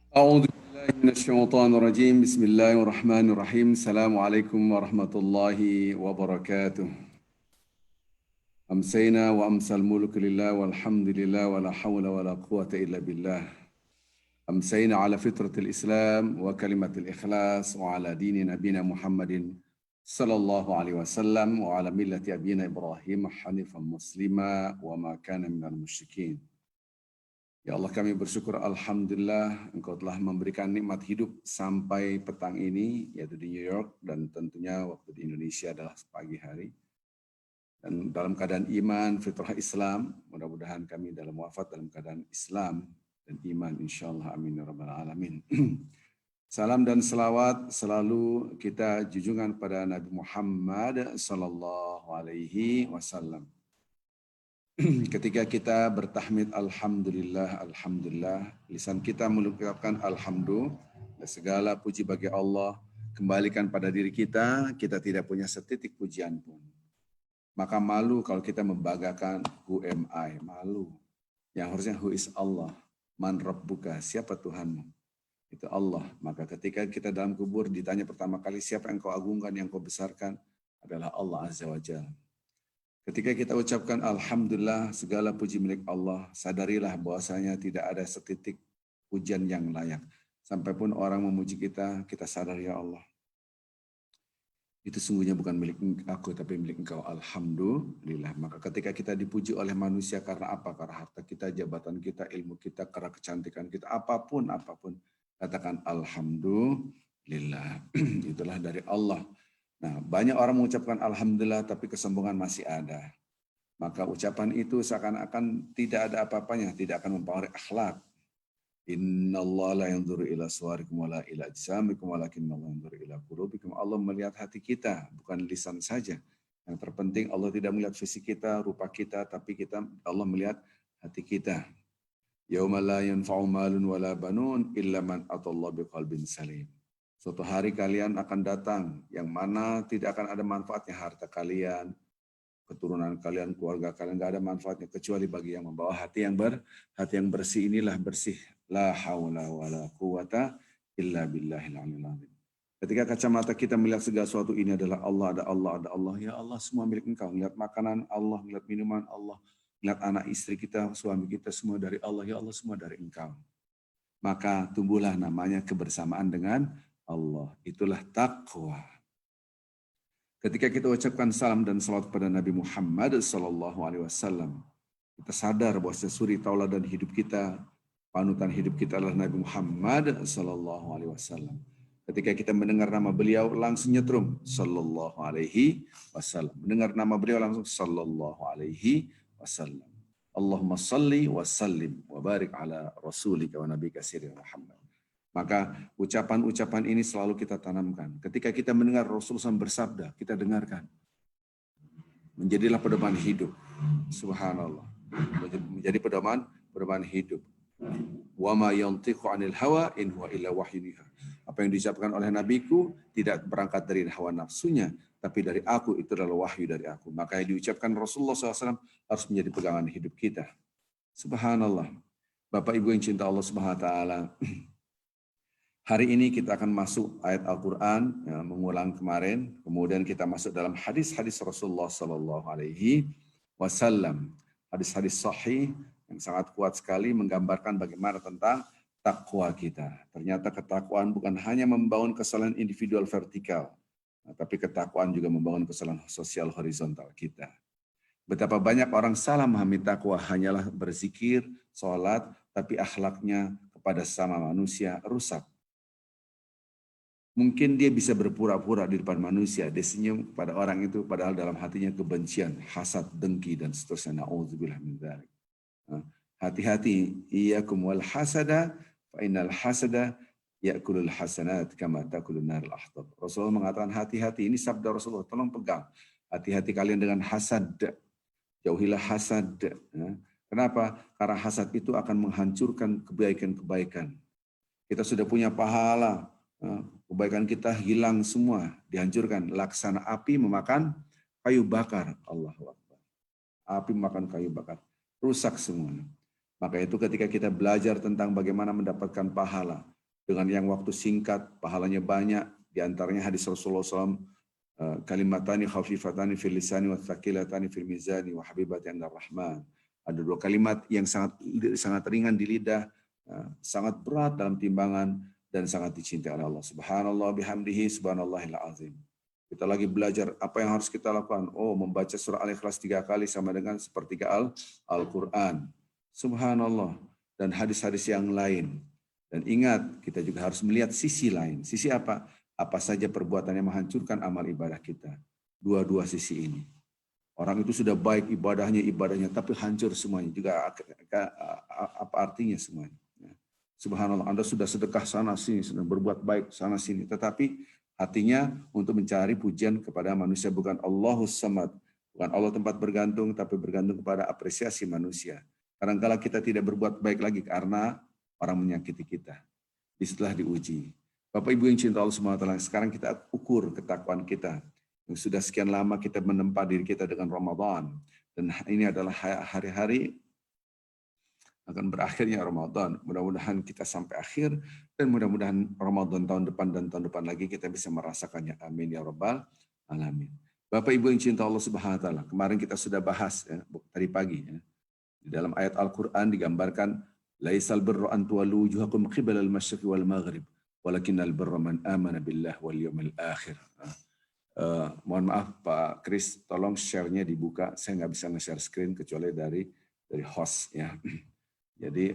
أعوذ بالله من الشيطان الرجيم بسم الله الرحمن الرحيم السلام عليكم ورحمة الله وبركاته أمسينا وأمسى الملك لله والحمد لله ولا حول ولا قوة إلا بالله أمسينا على فطرة الإسلام وكلمة الإخلاص وعلى دين نبينا محمد صلى الله عليه وسلم وعلى ملة أبينا إبراهيم حنيفا مسلما وما كان من المشركين. Ya Allah, kami bersyukur Alhamdulillah Engkau telah memberikan nikmat hidup sampai petang ini, yaitu di New York, dan tentunya waktu di Indonesia adalah pagi hari. Dan dalam keadaan iman, fitrah Islam, mudah-mudahan kami dalam wafat dalam keadaan Islam dan iman, insyaAllah, amin ya rabbal alamin. Salam dan selawat selalu kita junjungan pada Nabi Muhammad sallallahu alaihi wasallam. Ketika kita bertahmid Alhamdulillah, Alhamdulillah, lisan kita mengucapkan Alhamdulillah, segala puji bagi Allah, kembalikan pada diri kita, kita tidak punya setitik pujian pun. Maka malu kalau kita membanggakan who am I, malu. Yang harusnya who is Allah, man rabbuka, siapa Tuhanmu? Itu Allah. Maka ketika kita dalam kubur ditanya pertama kali siapa yang kau agungkan, yang kau besarkan, adalah Allah Azza wa Jalla. Ketika kita ucapkan Alhamdulillah, segala puji milik Allah, sadarilah bahwasanya tidak ada setitik pujian yang layak. Sampai pun orang memuji kita, kita sadar ya Allah. Itu sungguhnya bukan milik aku, tapi milik Engkau. Alhamdulillah. Maka ketika kita dipuji oleh manusia karena apa? Karena harta kita, jabatan kita, ilmu kita, karena kecantikan kita, apapun. Katakan Alhamdulillah. Itulah dari Allah. Nah, banyak orang mengucapkan Alhamdulillah tapi kesombongan masih ada. Maka ucapan itu seakan-akan tidak ada apa-apanya, tidak akan mempengaruhi akhlak. Innallaha la yanzuru ila suwarikum wala ila ajsamikum walakinnallaha yanzuru ila qulubikum. Allah melihat hati kita, bukan lisan saja. Yang terpenting Allah tidak melihat fisik kita, rupa kita, tapi Allah melihat hati kita. Yauma la yanfa'u malun wala banun illa man atallaha biqalbin salim. Suatu hari kalian akan datang, yang mana tidak akan ada manfaatnya harta kalian, keturunan kalian, keluarga kalian, nggak ada manfaatnya kecuali bagi yang membawa hati yang bersih. Inilah bersih. La haula wala quwata illa billahil aliyil azim. Ketika kacamata kita melihat segala sesuatu ini adalah Allah, ada Allah, ada Allah. Ya Allah, semua milik Engkau. Melihat makanan Allah, melihat minuman Allah, melihat anak istri kita, suami kita, semua dari Allah. Ya Allah, semua dari Engkau. Maka tumbuhlah namanya kebersamaan dengan Allah. Itulah taqwa. Ketika kita ucapkan salam dan salawat kepada Nabi Muhammad SAW, kita sadar bahwa suri tauladan hidup kita, panutan hidup kita adalah Nabi Muhammad SAW. Ketika kita mendengar nama beliau langsung nyetrum Sallallahu Alaihi Wasallam. Mendengar nama beliau langsung Sallallahu Alaihi Wasallam. Allahumma salli wa sallim wa barik ala rasulika wa nabika sirri Muhammad. Maka ucapan-ucapan ini selalu kita tanamkan. Ketika kita mendengar Rasulullah SAW bersabda, kita dengarkan. Menjadilah pedoman hidup. Subhanallah. Menjadi pedoman hidup. Wa ma yantiqu 'anil hawa in huwa illa wahyun yuha. Apa yang diucapkan oleh nabiku tidak berangkat dari hawa nafsunya, tapi dari aku, itu adalah wahyu dari aku. Maka yang diucapkan Rasulullah SAW harus menjadi pegangan hidup kita. Subhanallah. Bapak Ibu yang cinta Allah Subhanahu wa taala. Hari ini kita akan masuk ayat Al-Quran, ya, mengulang kemarin. Kemudian kita masuk dalam hadis-hadis Rasulullah Sallallahu Alaihi Wasallam. Hadis-hadis sahih yang sangat kuat sekali menggambarkan bagaimana tentang takwa kita. Ternyata ketakwaan bukan hanya membangun kesalahan individual vertikal, tapi ketakwaan juga membangun kesalahan sosial horizontal kita. Betapa banyak orang salah memahami takwa hanyalah berzikir, sholat, tapi akhlaknya kepada sesama manusia rusak. Mungkin dia bisa berpura-pura di depan manusia, dia senyum pada orang itu, padahal dalam hatinya kebencian, hasad, dengki, dan seterusnya. Na'udzubillah min dzalik. Hati-hati, iyyakum wal hasada, fa innal hasada ya'kulul hasanat kama ta'kulun narul ahtab. Rasulullah mengatakan hati-hati, ini sabda Rasulullah, tolong pegang. Hati-hati kalian dengan hasad, jauhilah hasad. Kenapa? Karena hasad itu akan menghancurkan kebaikan-kebaikan. Kita sudah punya pahala, kebaikan kita hilang semua, dihancurkan. Laksana api memakan kayu bakar. Allahu Akbar. Api memakan kayu bakar. Rusak semuanya. Maka itu ketika kita belajar tentang bagaimana mendapatkan pahala, dengan yang waktu singkat, pahalanya banyak. Di antaranya hadis Rasulullah SAW, kalimatani khafifatani fil lisani wa thaqilatani fil mizani wa habibati indar rahman. Ada dua kalimat yang sangat ringan di lidah, sangat berat dalam timbangan, dan sangat dicintai oleh Allah. Subhanallah bihamdihi, subhanallahil azim. Kita lagi belajar apa yang harus kita lakukan. Oh, membaca surah Al-Ikhlas 3 kali sama dengan sepertiga Al-Quran. Subhanallah. Dan hadis-hadis yang lain. Dan ingat, kita juga harus melihat sisi lain. Sisi apa? Apa saja perbuatan yang menghancurkan amal ibadah kita. Dua-dua sisi ini. Orang itu sudah baik ibadahnya, tapi hancur semuanya. Juga apa artinya semuanya? Subhanallah, Anda sudah sedekah sana sini, sudah berbuat baik sana sini, tetapi hatinya untuk mencari pujian kepada manusia, bukan Allahus Samad, bukan Allah tempat bergantung, tapi bergantung kepada apresiasi manusia. Kadang-kala kita tidak berbuat baik lagi karena orang menyakiti kita. Setelah diuji. Bapak Ibu yang cinta Allah SWT, sekarang kita ukur ketakwaan kita. Yang sudah sekian lama kita menempa diri kita dengan Ramadan. Dan ini adalah hari-hari akan berakhirnya Ramadan. Mudah-mudahan kita sampai akhir, dan mudah-mudahan Ramadan tahun depan dan tahun depan lagi kita bisa merasakannya. Amin ya rabbal alamin. Bapak Ibu yang cinta Allah Subhanahu wa taala, kemarin kita sudah bahas ya, tadi pagi ya. Di dalam ayat Al-Qur'an digambarkan laisal birru an tuwallu wujuhakum qibala al-masyriqi wal maghrib walakinnal birra man amana billah wal yawmil akhir. Mohon maaf Pak Kris, tolong share-nya dibuka. Saya nggak bisa nge-share screen kecuali dari host ya. Jadi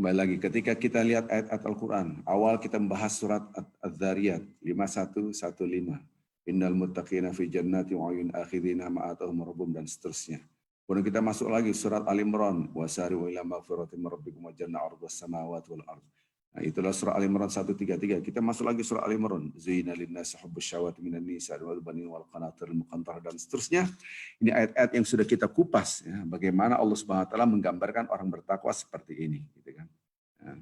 kembali lagi, ketika kita lihat ayat Al-Quran, awal kita membahas surat Az-Zariyat 5115. Innal muttaqina fi jannati wa uyun akhidina ma'atahum rabbum, dan seterusnya. Kemudian kita masuk lagi surat Al-Imran, wasari'u ila maghfiratin min rabbikum wa jannah 'arduhas samawati wal ardh. Nah, itulah surah Al-Imran 133. Kita masuk lagi surah Al-Imran. Zuyyina lin-nasi hubbus syahawati minan nisa'i wal banin wal qanatiril muqantarah, dan seterusnya. Ini ayat-ayat yang sudah kita kupas ya, bagaimana Allah Subhanahu wa taala menggambarkan orang bertakwa seperti ini, gitu kan. Ya.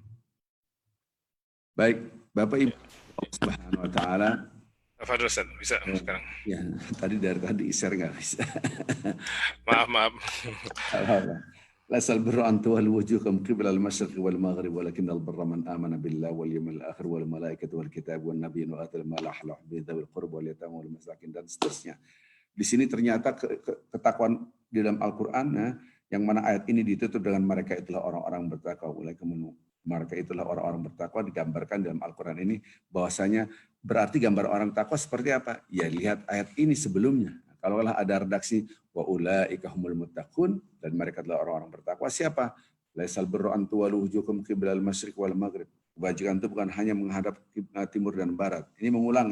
Baik, Bapak Ibu, Allah Subhanahu wa taala. Fadil Ustaz, bisa sekarang. Ya, tadi share nggak bisa. Maaf. Lasal birru an tuwallu wujuhakum qibala al-masyriqi wal maghrib walakinnal birra man amana billahi wal yawmil akhir wal malaikati wal kitabi wan nabiyyin wa atal mala ahla bi dzawil qurba wal yatama wal masakin, dan seterusnya. Di sini ternyata ketakwaan di dalam Al-Qur'an yang mana ayat ini ditutup dengan mereka itulah orang-orang bertakwa. Mereka itulah orang-orang bertakwa digambarkan dalam Al-Qur'an ini, bahwasanya berarti gambar orang takwa seperti apa? Ya, lihat ayat ini sebelumnya. Kalaulah ada redaksi wa ulaika humul muttaqun, dan mereka adalah orang-orang bertakwa, siapa? Laisal birru an tuwallu wujuhakum qiblal masyriq wal maghrib. Kebajikan itu bukan hanya menghadap timur dan barat. Ini mengulang.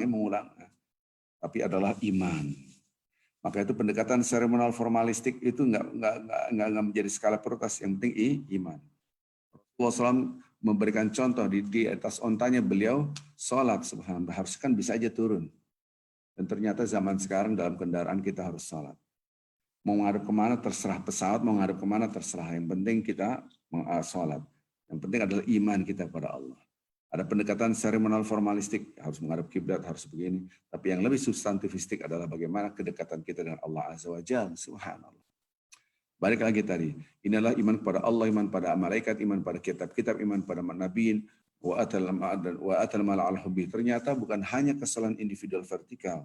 Tapi adalah iman. Maka itu pendekatan seremonial formalistik itu enggak menjadi skala prioritas. Yang penting iman. Rasulullah SAW memberikan contoh di atas ontanya beliau sholat, subhanallah, harus kan bisa aja turun. Dan ternyata zaman sekarang dalam kendaraan kita harus sholat. Mau ngadep kemana terserah, pesawat mau ngadep kemana terserah. Yang penting kita sholat. Yang penting adalah iman kita kepada Allah. Ada pendekatan seremonial formalistik, harus menghadap kiblat, harus begini. Tapi yang lebih substantifistik adalah bagaimana kedekatan kita dengan Allah Azza wa Jalla, subhanallah. Balik lagi tadi, inilah iman kepada Allah, iman pada malaikat, iman pada kitab-kitab, iman pada nabiin, wa atal mal al hubbi. Ternyata bukan hanya kesalahan individual vertikal,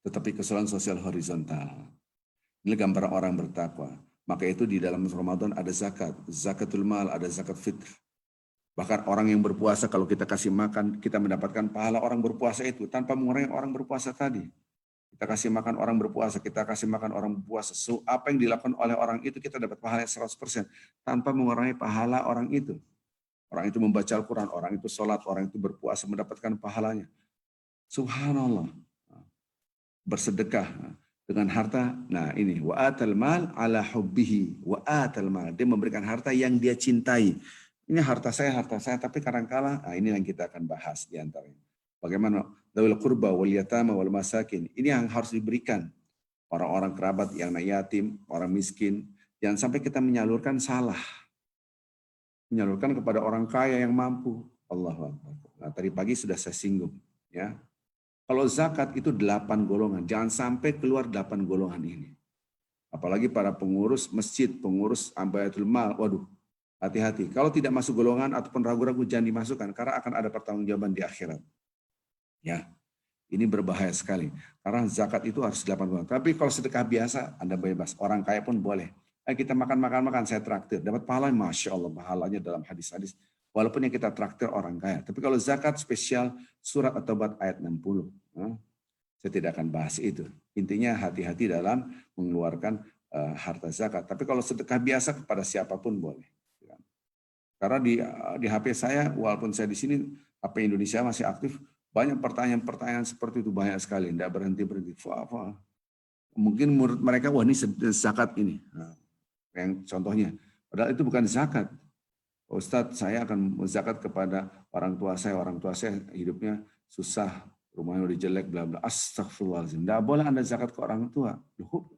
tetapi kesalahan sosial horizontal. Ini gambaran orang bertakwa. Maka itu di dalam Ramadan ada zakat, zakatul mal, ada zakat fitr. Bahkan orang yang berpuasa, kalau kita kasih makan, kita mendapatkan pahala orang berpuasa itu tanpa mengurangi orang berpuasa tadi. Kita kasih makan orang berpuasa, kita kasih makan orang berpuasa. So, apa yang dilakukan oleh orang itu kita dapat pahala 100% tanpa mengurangi pahala orang itu. Orang itu membaca Al-Quran, orang itu sholat, orang itu berpuasa mendapatkan pahalanya. Subhanallah. Bersedekah dengan harta. Nah ini, wa atal mal ala hubbihi, wa atal mal. Dia memberikan harta yang dia cintai. Ini harta saya, tapi kadang-kala, ini yang kita akan bahas di antaranya. Bagaimana dzawil qurba wal yatama wal masakin. Ini yang harus diberikan orang-orang kerabat yang yatim, orang miskin. Jangan sampai kita menyalurkan salah. Menyalurkan kepada orang kaya yang mampu. Allahu Akbar. Nah, tadi pagi sudah saya singgung, ya. Kalau zakat itu 8 golongan, jangan sampai keluar 8 golongan ini. Apalagi para pengurus masjid, pengurus Baitul Mal, waduh, Hati-hati. Kalau tidak masuk golongan ataupun ragu-ragu jangan dimasukkan karena akan ada pertanggungjawaban di akhirat. Ya, ini berbahaya sekali. Karena zakat itu harus 80. Tapi kalau sedekah biasa, Anda bebas. Orang kaya pun boleh. Kita makan, saya traktir. Dapat pahala, Masya Allah. Pahalanya dalam hadis-hadis. Walaupun yang kita traktir orang kaya. Tapi kalau zakat spesial, surat At-Taubah ayat 60. Saya tidak akan bahas itu. Intinya hati-hati dalam mengeluarkan harta zakat. Tapi kalau sedekah biasa kepada siapapun boleh. Karena di HP saya, walaupun saya di sini, HP Indonesia masih aktif, banyak pertanyaan-pertanyaan seperti itu, banyak sekali. Tidak berhenti-berhenti. Mungkin menurut mereka, wah ini zakat ini. Nah, yang contohnya. Padahal itu bukan zakat. Ustadz, saya akan zakat kepada orang tua saya hidupnya susah, rumahnya udah jelek, bla bla. Astagfirullahaladzim. Tidak boleh Anda zakat ke orang tua. Loh,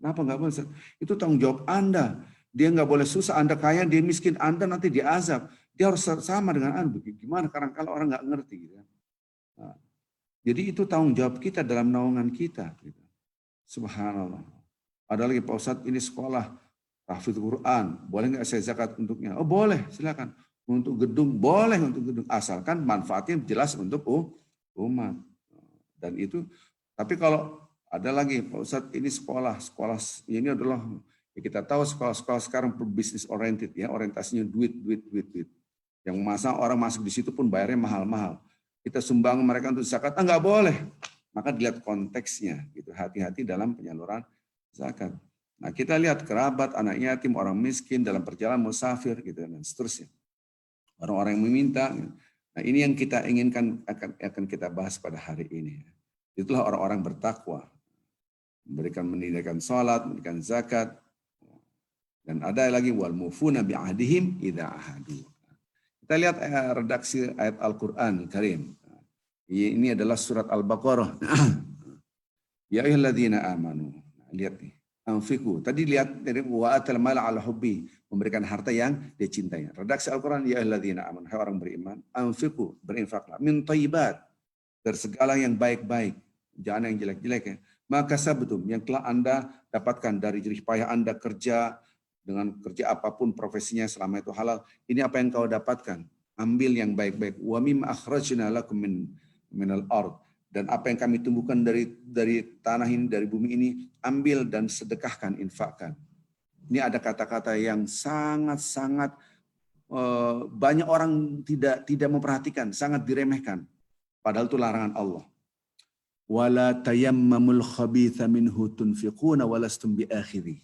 kenapa nggak boleh? Itu tanggung jawab Anda. Dia nggak boleh susah, Anda kaya, dia miskin, Anda nanti diazab. Dia harus sama dengan Anda. Gimana? Karena kalau orang nggak ngerti. Gitu. Nah, jadi itu tanggung jawab kita dalam naungan kita. Gitu. Subhanallah. Ada lagi Pak Ustadz, ini sekolah tahfidz Quran, boleh nggak saya zakat untuknya? Oh boleh, silakan. Untuk gedung, boleh untuk gedung. Asalkan manfaatnya jelas untuk umat. Dan itu, tapi kalau ada lagi Pak Ustadz, ini sekolah ini adalah, ya kita tahu sekolah-sekolah sekarang berbisnis oriented, ya orientasinya duit. Yang masa orang masuk di situ pun bayarnya mahal-mahal. Kita sumbang mereka untuk zakat, nggak boleh. Maka dilihat konteksnya, gitu. Hati-hati dalam penyaluran zakat. Nah kita lihat kerabat, anak yatim, orang miskin dalam perjalanan musafir, gitu dan seterusnya. Orang-orang yang meminta. Nah ini yang kita inginkan akan kita bahas pada hari ini. Itulah orang-orang bertakwa, mendirikan sholat, memberikan zakat, dan ada lagi wal mufuna bi'ahdihim idza ahadu. Kita lihat redaksi ayat Al-Qur'an Karim. Ini adalah surat Al-Baqarah. Ya ayyuhalladzina amanu. Lihat nih. Anfiqu. Tadi lihat dari wa atal mala ala hubbi, memberikan harta yang dia cintai. Redaksi Al-Qur'an ya ayyuhalladzina amanu, hai orang beriman, anfiqu, berinfaklah min thayyibat, dari segala yang baik-baik, jangan yang jelek-jelek ya. Maka sabtum yang telah Anda dapatkan dari jerih payah Anda kerja dengan kerja apapun profesinya selama itu halal. Ini apa yang kau dapatkan? Ambil yang baik-baik. Wa mimma akhrajna lakum minal ard. Dan apa yang kami tumbuhkan dari tanah ini, dari bumi ini, ambil dan sedekahkan, infakkan. Ini ada kata-kata yang sangat-sangat banyak orang tidak memperhatikan, sangat diremehkan. Padahal itu larangan Allah. Wala tayammamul khabitha minhu tunfiquna walastum biakhiri.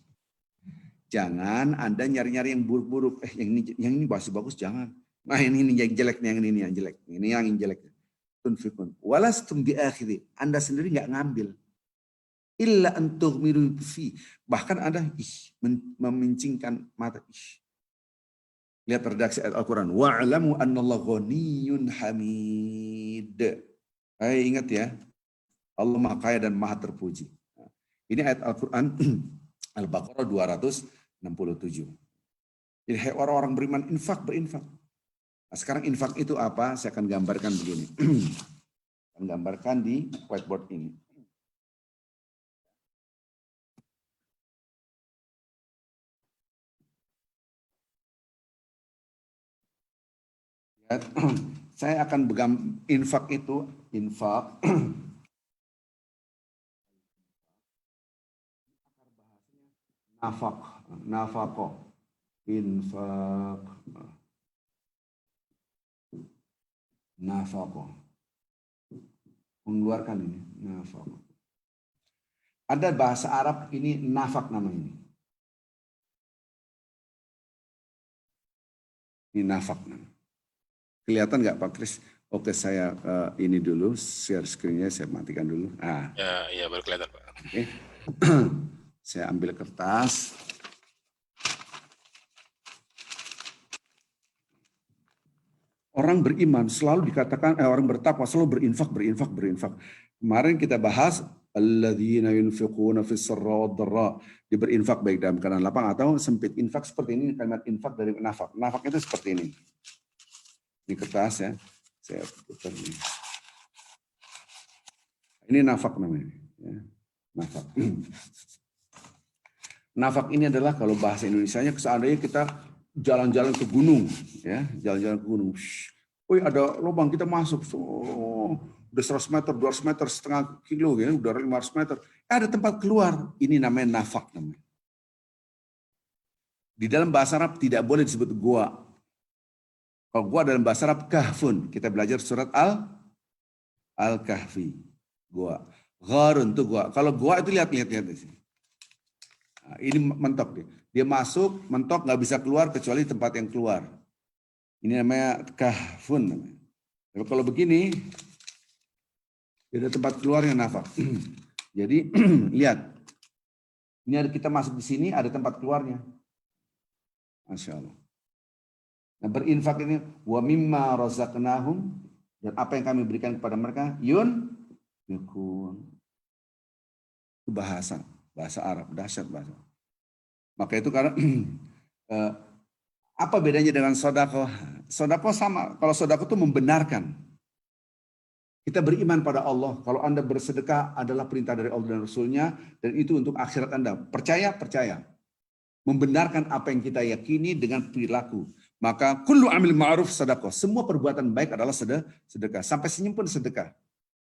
Jangan Anda nyari-nyari yang buruk-buruk. Yang ini bagus-bagus jangan. Nah ini yang jelek, yang ini yang jelek. Ini yang jelek. Tunfikun. Walastum biakhiri. Anda sendiri nggak ngambil. Illa antuh miru fi. Bahkan Anda memincingkan mata. Lihat redaksi ayat Al-Quran. Wa'alamu annallahu ghaniyun hamid. Ingat ya. Allah Maha Kaya dan Maha Terpuji. Ini ayat Al-Quran Al-Baqarah 267. Jadi orang-orang beriman berinfak. Nah, sekarang infak itu apa? Saya akan gambarkan begini. Akan gambarkan di whiteboard ini. Saya akan infak itu, nafaqah, infak, nafaqah, mengeluarkan ini, nafaqah. Ada bahasa Arab ini nafak namanya. Ini nafak namanya. Kelihatan nggak Pak Kris? Oke, saya ini dulu, share screen-nya saya matikan dulu. Ya, baru kelihatan Pak. Oke. Saya ambil kertas. Orang beriman selalu dikatakan, orang bertakwa selalu berinfak. Kemarin kita bahas alladzina yunfiquna fis sarra wad dharra, berinfak baik dalam keadaan lapang atau sempit. Infak seperti ini, kalimat infak dari nafak. Nafak itu seperti ini. Ini kertas ya, saya putar ini. Ini nafak namanya. Ya. Nafak. Nafak ini adalah kalau bahasa Indonesianya seandainya kita jalan-jalan ke gunung, ya, jalan-jalan ke gunung. Wih, ada lubang, kita masuk. Udah 100 meter, 200 meter, setengah kilo, ya, udah 500 meter. Ada tempat keluar. Ini namanya nafak. Namanya. Di dalam bahasa Arab tidak boleh disebut gua. Kalau gua dalam bahasa Arab kahfun. Kita belajar surat Al-Kahfi. Gua. Gharun itu gua. Kalau gua itu lihat di sini. Nah, ini mentok dia. Dia masuk, mentok, nggak bisa keluar kecuali tempat yang keluar. Ini namanya kahfun. Namanya. Tapi kalau begini, ada tempat keluarnya nafak. Jadi lihat, ini ada kita masuk di sini, ada tempat keluarnya. Masya Allah. Nah, berinfak ini wa mimma razaqnahum, dan apa yang kami berikan kepada mereka yukun. Itu bahasa Arab, dahsyat bahasa. Maka itu karena apa bedanya dengan sodako? Sodako sama. Kalau sodako itu membenarkan. Kita beriman pada Allah. Kalau Anda bersedekah adalah perintah dari Allah dan Rasulnya, dan itu untuk akhirat Anda. Percaya. Membenarkan apa yang kita yakini dengan perilaku. Maka kullu amil ma'ruf sedekah. Semua perbuatan baik adalah sedekah. Sampai senyum pun sedekah.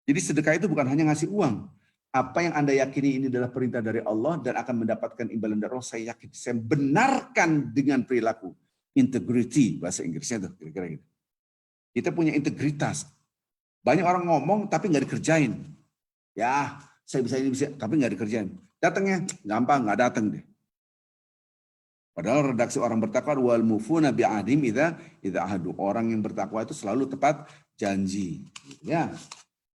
Jadi sedekah itu bukan hanya ngasih uang. Apa yang Anda yakini ini adalah perintah dari Allah dan akan mendapatkan imbalan dari Allah, saya yakin. Saya benarkan dengan perilaku. Integrity, bahasa Inggrisnya tuh, kira-kira gitu. Kita punya integritas. Banyak orang ngomong tapi nggak dikerjain. Ya, saya bisa ini bisa, tapi nggak dikerjain. Datangnya gampang, nggak datang deh. Padahal redaksi orang bertakwa wal mufuna bi'ahdim idza ahadu. Orang yang bertakwa itu selalu tepat janji. Ya.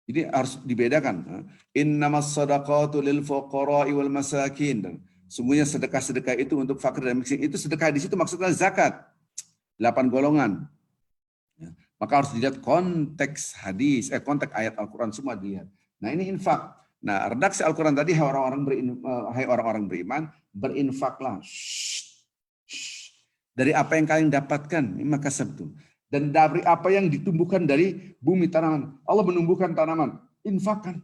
Jadi harus dibedakan. Innamas shadaqatu lil fuqara'i wal masakin. Dan sungguhnya sedekah-sedekah itu untuk fakir dan miskin. Itu sedekah di situ maksudnya zakat. 8 golongan. Ya. Maka harus dilihat konteks hadis, konteks ayat Al-Quran semua dilihat. Nah ini infak. Nah redaksi Al-Quran tadi, hai orang-orang beriman, berinfaklah. Dari apa yang kalian dapatkan, maka sabtu. Dan dari apa yang ditumbuhkan dari bumi tanaman. Allah menumbuhkan tanaman, infakkan.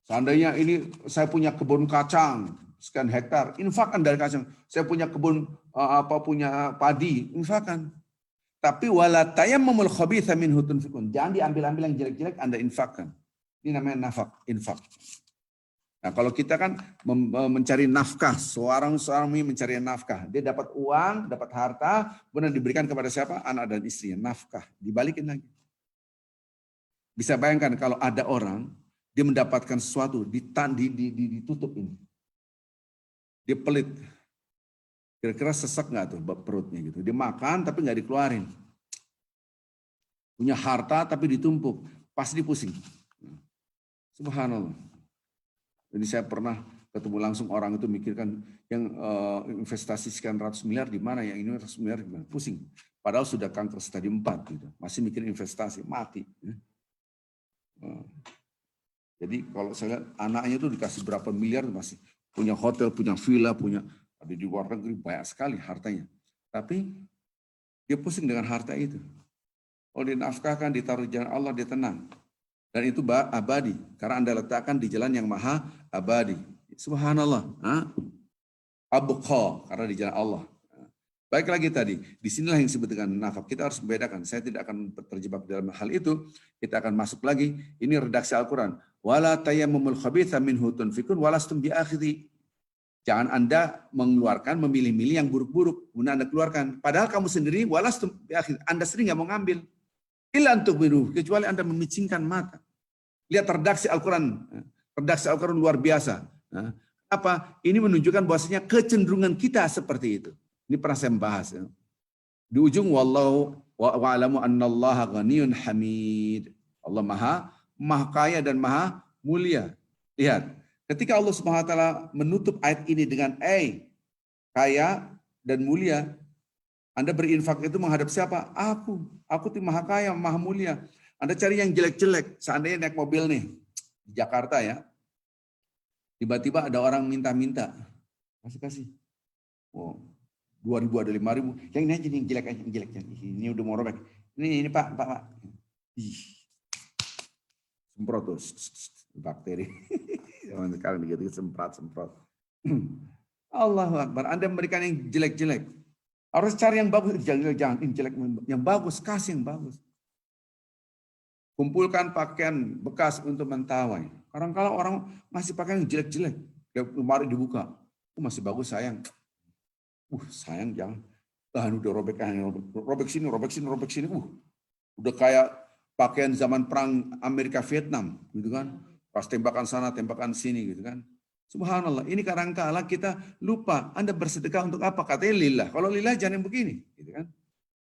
Seandainya ini saya punya kebun kacang sekian hektar, infakkan dari kacang. Saya punya kebun punya padi, infakkan. Tapi wala tayammumul khabitha minhu tunfikun. Jangan diambil-ambil yang jelek-jelek Anda infakkan. Ini namanya nafak, infak. Nah, kalau kita kan mencari nafkah, seorang suami mencari nafkah, dia dapat uang, dapat harta, kemudian diberikan kepada siapa? Anak dan istrinya, nafkah, dibalikin lagi. Bisa bayangkan kalau ada orang, dia mendapatkan sesuatu, ditutup ini. Dia pelit. Kira-kira sesak nggak tuh perutnya gitu. Dia makan tapi nggak dikeluarin. Punya harta tapi ditumpuk, pasti pusing. Subhanallah. Jadi saya pernah ketemu langsung orang itu mikirkan yang investasi sekian ratus miliar di mana, yang ini ratus miliar di mana, pusing. Padahal sudah kanker stadium 4 gitu. Masih mikir investasi, mati. Jadi kalau saya lihat anaknya itu dikasih berapa miliar masih punya hotel, punya villa, punya ada di luar negeri banyak sekali hartanya. Tapi dia pusing dengan harta itu. Kalau dinafkahkan, ditaruh di jalan Allah, dia tenang. Dan itu abadi, karena Anda letakkan di jalan yang maha abadi. Subhanallah. Abqa, karena di jalan Allah. Baik lagi tadi, disinilah yang disebut dengan nafak. Kita harus membedakan, saya tidak akan terjebak dalam hal itu. Kita akan masuk lagi, ini redaksi Al-Quran. Wala tayammumul khabitha minhu tunfikun walastum biakhidhi. Jangan Anda mengeluarkan, memilih-milih yang buruk-buruk, kemudian Anda keluarkan. Padahal kamu sendiri, walastum biakhidhi, Anda sendiri nggak mau ngambil. Illa untuk biru, kecuali Anda memicingkan mata. Lihat redaksi Al-Quran. Redaksi Al-Quran luar biasa. Apa? Ini menunjukkan bahwasanya kecenderungan kita seperti itu. Ini pernah saya bahas. Ya. Di ujung, wallahu wa'alamu annallaha ghaniyun hamid. Allah maha kaya dan maha mulia. Lihat, ketika Allah Subhanahu wa taala menutup ayat ini dengan kaya dan mulia, Anda berinfak itu menghadap siapa? Aku tuh maha kaya, maha mulia. Anda cari yang jelek-jelek. Seandainya naik mobil nih, di Jakarta ya. Tiba-tiba ada orang minta-minta. Kasih. Oh, 2.000 ada 5.000. Yang ini aja nih, yang jelek aja, yang jelek. Ini udah mau robek. Ini Pak. Semprot tuh, bakteri. Sekarang gitu, semprot. Allahu Akbar. Anda memberikan yang jelek-jelek. Harus cari yang bagus. Jangan yang jelek. Yang bagus, kasih yang bagus. Kumpulkan pakaian bekas untuk mentawai. Kadang-kadang orang masih pakaian yang jelek-jelek. Kemarin dibuka. Masih bagus sayang. Sayang jangan. Udah robek sini, robek sini, robek sini. Udah kayak pakaian zaman perang Amerika Vietnam, gitu kan? Pas tembakan sana, tembakan sini, gitu kan? Subhanallah. Ini kadang-kala kita lupa. Anda bersedekah untuk apa? Katanya lillah. Kalau lillah jangan yang begini, gitu kan?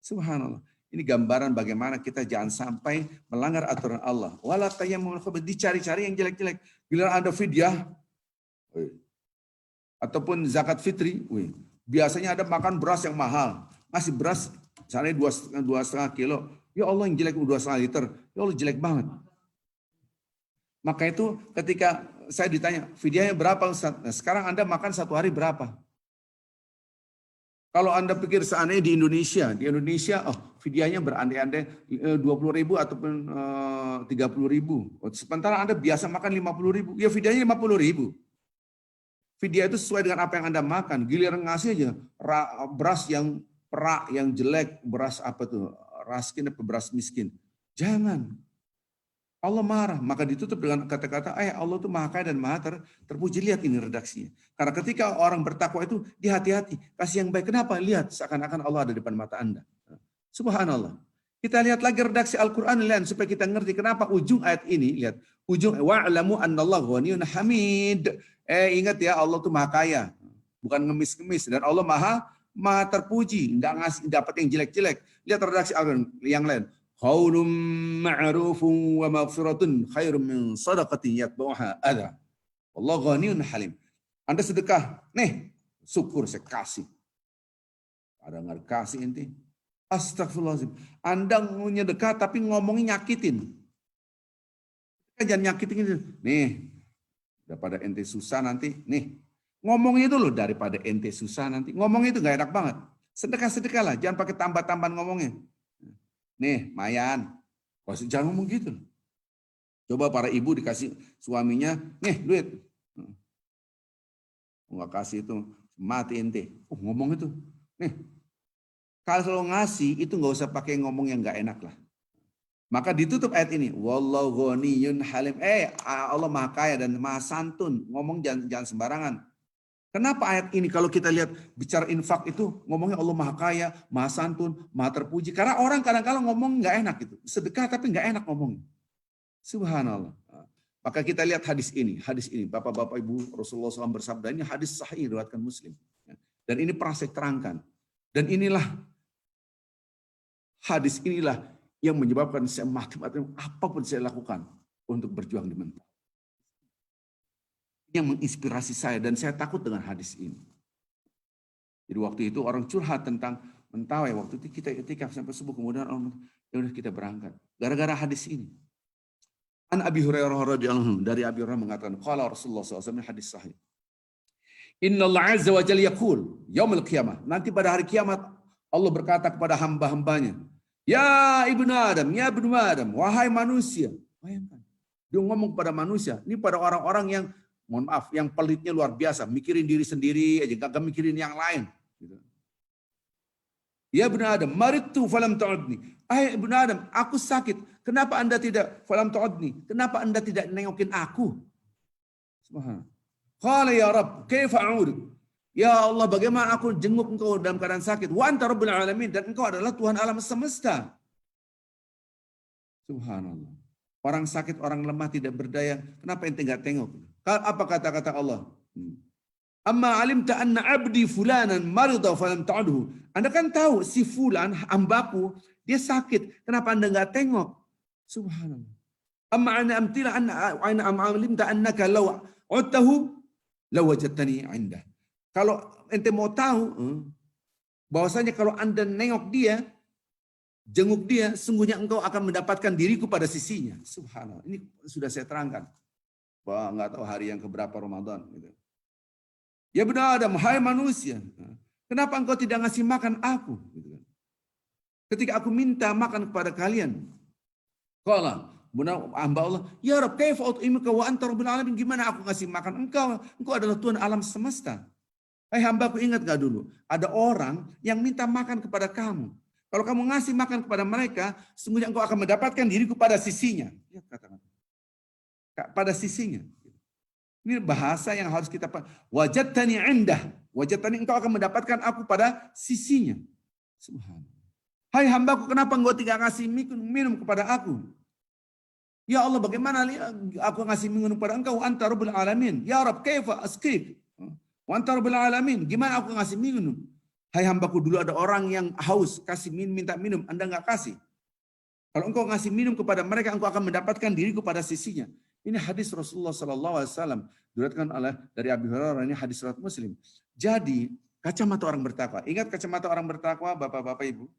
Subhanallah. Ini gambaran bagaimana kita jangan sampai melanggar aturan Allah. Wala tayammumul khabith, dicari-cari yang jelek-jelek. Giliran Anda fidyah ataupun zakat fitri, biasanya ada makan beras yang mahal. Ngasih beras misalnya 2,5 kilo. Ya Allah yang jelek 2,5 liter. Ya Allah jelek banget. Maka itu ketika saya ditanya, fidyahnya berapa Ustaz? Nah, sekarang Anda makan satu hari berapa? Kalau Anda pikir seandainya di Indonesia, fidyahnya berandai-andai 20.000 ataupun 30.000. Sementara Anda biasa makan 50.000, ya fidyahnya 50.000. Fidyah itu sesuai dengan apa yang Anda makan. Giliran ngasih aja beras yang perak, yang jelek, beras apa tuh, raskin atau beras miskin. Jangan. Allah marah, maka ditutup dengan kata-kata, Allah itu maha kaya dan maha terpuji. Lihat ini redaksinya. Karena ketika orang bertakwa itu, hati-hati, kasih yang baik. Kenapa? Lihat, seakan-akan Allah ada di depan mata Anda. Subhanallah. Kita lihat lagi redaksi Al-Quran, lihat, supaya kita ngerti kenapa ujung ayat ini, lihat. Ujung, wa'alamu annallahu ghaniyun hamid. Ingat ya, Allah itu maha kaya. Bukan ngemis-ngemis. Dan Allah maha terpuji. Nggak ngasih, dapat yang jelek-jelek. Lihat redaksi Al-Quran yang lain. Qaulun ma'rufun wa maghfiratun khairum min sadaqatin yatba'uha adha. Wallahu ghaniyun halim. Anda sedekah, nih, syukur saya kasih. Ada nggak kasih inti? Astagfirullahaladzim. Anda nyedekah tapi ngomongnya nyakitin. Jangan nyakitin. Nih, daripada ente susah nanti, nih. Ngomongnya itu loh, daripada ente susah nanti. Ngomongnya itu nggak enak banget. Sedekah-sedekah lah, jangan pakai tambah-tambahan ngomongnya. Nih, Mayan. Jangan ngomong gitu. Coba para ibu dikasih suaminya, nih duit. Nggak kasih itu, mati ente. Ngomong itu. Nih, kalau ngasih itu nggak usah pakai ngomong yang nggak enak lah. Maka ditutup ayat ini. Wallahu ghaniyun halim. Allah maha kaya dan maha santun. Ngomong jangan sembarangan. Kenapa ayat ini kalau kita lihat bicara infak itu ngomongnya Allah maha kaya, maha santun, maha terpuji. Karena orang kadang-kadang ngomong nggak enak gitu. Sedekah tapi nggak enak ngomong. Subhanallah. Maka kita lihat hadis ini. Bapak-bapak ibu Rasulullah SAW bersabda, ini hadis sahih diriwayatkan Muslim. Dan ini pernah saya terangkan. Dan inilah hadis inilah yang menyebabkan saya mati-mati apapun saya lakukan untuk berjuang di mentah. Yang menginspirasi saya dan saya takut dengan hadis ini. Jadi waktu itu orang curhat tentang mentawai. Waktu itu kita itikaf sampai subuh, kemudian ya udah kita berangkat. Gara-gara hadis ini. An Abi Hurairah radhiyallahu anhu, dari Abi Hurairah mengatakan, qala Rasulullah SAW, hadis sahih. Inna Allah azza wa jalla yaqul yaumil qiyamah. Nanti pada hari kiamat Allah berkata kepada hamba-hambanya, ya ibnu Adam, wahai manusia. Bayangkan. Dia ngomong kepada manusia. Ini pada orang-orang yang mohon maaf, yang pelitnya luar biasa, mikirin diri sendiri aja, gak mikirin yang lain. Ya ibnu Adam, maritu falam ta'udni. Ibnu Adam, aku sakit. Kenapa Anda tidak falam ta'udni? Kenapa Anda tidak nengokin aku? Subhanallah. Qala ya Rabb, kaifa a'uduk? Ya Allah, bagaimana aku jenguk engkau dalam keadaan sakit? Wa anta rabbul alamin, dan engkau adalah Tuhan alam semesta. Subhanallah. Orang sakit, orang lemah, tidak berdaya. Kenapa ente enggak tengok? Apa kata-kata Allah? Amma alimta anna abdi fulanan marida falam ta'udhu. Anda kan tahu si fulan, hambaku, dia sakit. Kenapa Anda enggak tengok? Subhanallah. Amma alimta annaka law udtahu law wajadtani indah. Kalau ente mau tahu bahwasanya kalau Anda nengok dia, jenguk dia, sungguhnya engkau akan mendapatkan diriku pada sisinya. Subhanallah. Ini sudah saya terangkan. Wah, nggak tahu hari yang keberapa Ramadan. Gitu. Ya benar Adam, hai manusia. Kenapa engkau tidak ngasih makan aku? Gitu. Ketika aku minta makan kepada kalian. Qala, benar hamba Allah, ya Rabb, kaifa ut'imuka wa anta rabbul alamin? Gimana aku ngasih makan engkau? Engkau adalah Tuhan alam semesta. Hai hambaku, ingat gak dulu? Ada orang yang minta makan kepada kamu. Kalau kamu ngasih makan kepada mereka, sesungguhnya engkau akan mendapatkan diriku pada sisinya. Lihat kata-kata. Pada sisinya. Ini bahasa yang harus kita pahami. Wajadtani indah. Wajadtani, engkau akan mendapatkan aku pada sisinya. Subhanallah. Hai hambaku, kenapa engkau tidak ngasih minum kepada aku? Ya Allah, bagaimana aku ngasih minum kepada engkau? Anta Rabbul Alamin. Ya Rabb, kaifa askik? Wa anta Rabbul Alamin. Gimana aku ngasih minum? Hai hambaku, dulu ada orang yang haus, kasih minta minum, Anda enggak kasih. Kalau engkau ngasih minum kepada mereka, engkau akan mendapatkan diriku pada sisinya. Ini hadis Rasulullah SAW diriwayatkan dari Abi Hurairah, ini hadis riwayat Muslim. Jadi kacamata orang bertakwa. Ingat kacamata orang bertakwa, bapak-bapak ibu.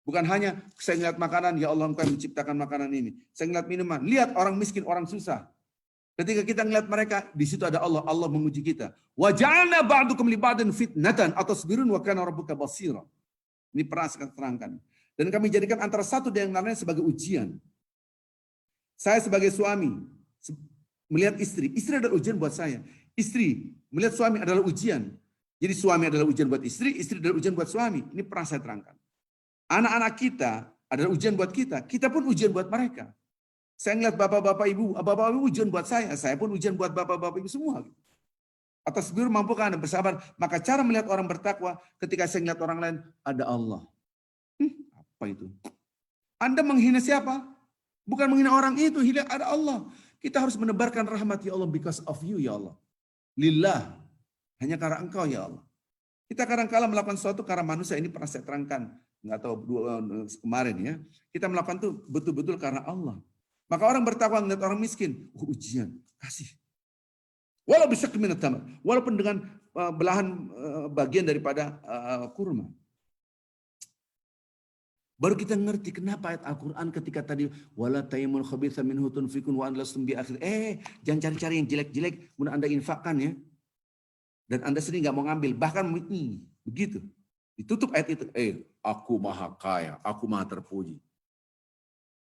Bukan hanya saya ngeliat makanan, ya Allah engkau yang menciptakan makanan ini. Saya ngeliat minuman, lihat orang miskin, orang susah. Ketika kita ngeliat mereka, di situ ada Allah. Allah menguji kita. Wa ja'alna ba'dukum li ba'din fitnatan atasbirun wa kana rabbuka basira. Ini pernah saya terangkan. Dan kami jadikan antara satu dan yang lainnya sebagai ujian. Saya sebagai suami melihat istri adalah ujian buat saya. Istri melihat suami adalah ujian. Jadi suami adalah ujian buat istri adalah ujian buat suami. Ini pernah saya terangkan. Anak-anak kita adalah ujian buat kita. Kita pun ujian buat mereka. Saya ngeliat bapak-bapak ibu ujian buat saya pun ujian buat bapak-bapak ibu semua. Atas biru mampukah Anda bersabar? Maka cara melihat orang bertakwa, ketika saya ngeliat orang lain, ada Allah. Apa itu? Anda menghina siapa? Bukan menghina orang itu, ada Allah. Kita harus menebarkan rahmat ya Allah because of you ya Allah. Lillah. Hanya karena engkau ya Allah. Kita kadang-kala melakukan sesuatu karena manusia, ini pernah saya terangkan. Nggak tahu kemarin ya. Kita melakukan itu betul-betul karena Allah. Maka orang bertakwa ngeliat orang miskin, ujian, kasih. Walau bisa keminat tamar, walaupun dengan belahan bagian daripada kurma. Baru kita ngerti kenapa ayat Al-Quran ketika tadi wala tayyimul khabitha minhu tunfikun wa anlastum bi akhir. Jangan cari-cari yang jelek-jelek, kemudian Anda infakkan ya. Dan Anda sendiri nggak mau ngambil, bahkan begitu. Ditutup ayat itu, aku maha kaya, aku maha terpuji.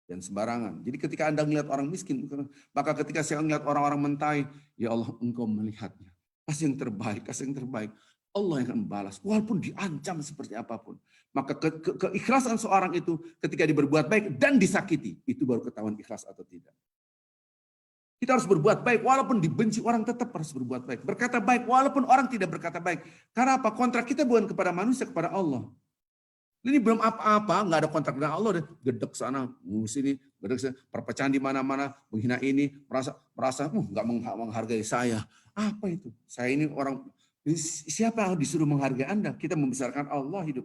Dan sembarangan. Jadi ketika Anda melihat orang miskin, maka ketika saya melihat orang-orang mentai, ya Allah engkau melihatnya. Kasih yang terbaik, kasih yang terbaik. Allah yang akan membalas, walaupun diancam seperti apapun. Maka keikhlasan seorang itu ketika dia berbuat baik dan disakiti, itu baru ketahuan ikhlas atau tidak. Kita harus berbuat baik, walaupun dibenci orang tetap harus berbuat baik. Berkata baik, walaupun orang tidak berkata baik. Karena apa? Kontrak kita bukan kepada manusia, kepada Allah. Ini belum apa-apa, nggak ada kontrak dengan Allah, udah gedek sana, sini, gedek sana, perpecahan di mana-mana, menghina ini, merasa nggak menghargai saya. Apa itu? Saya ini orang, siapa yang disuruh menghargai Anda? Kita membesarkan Allah hidup.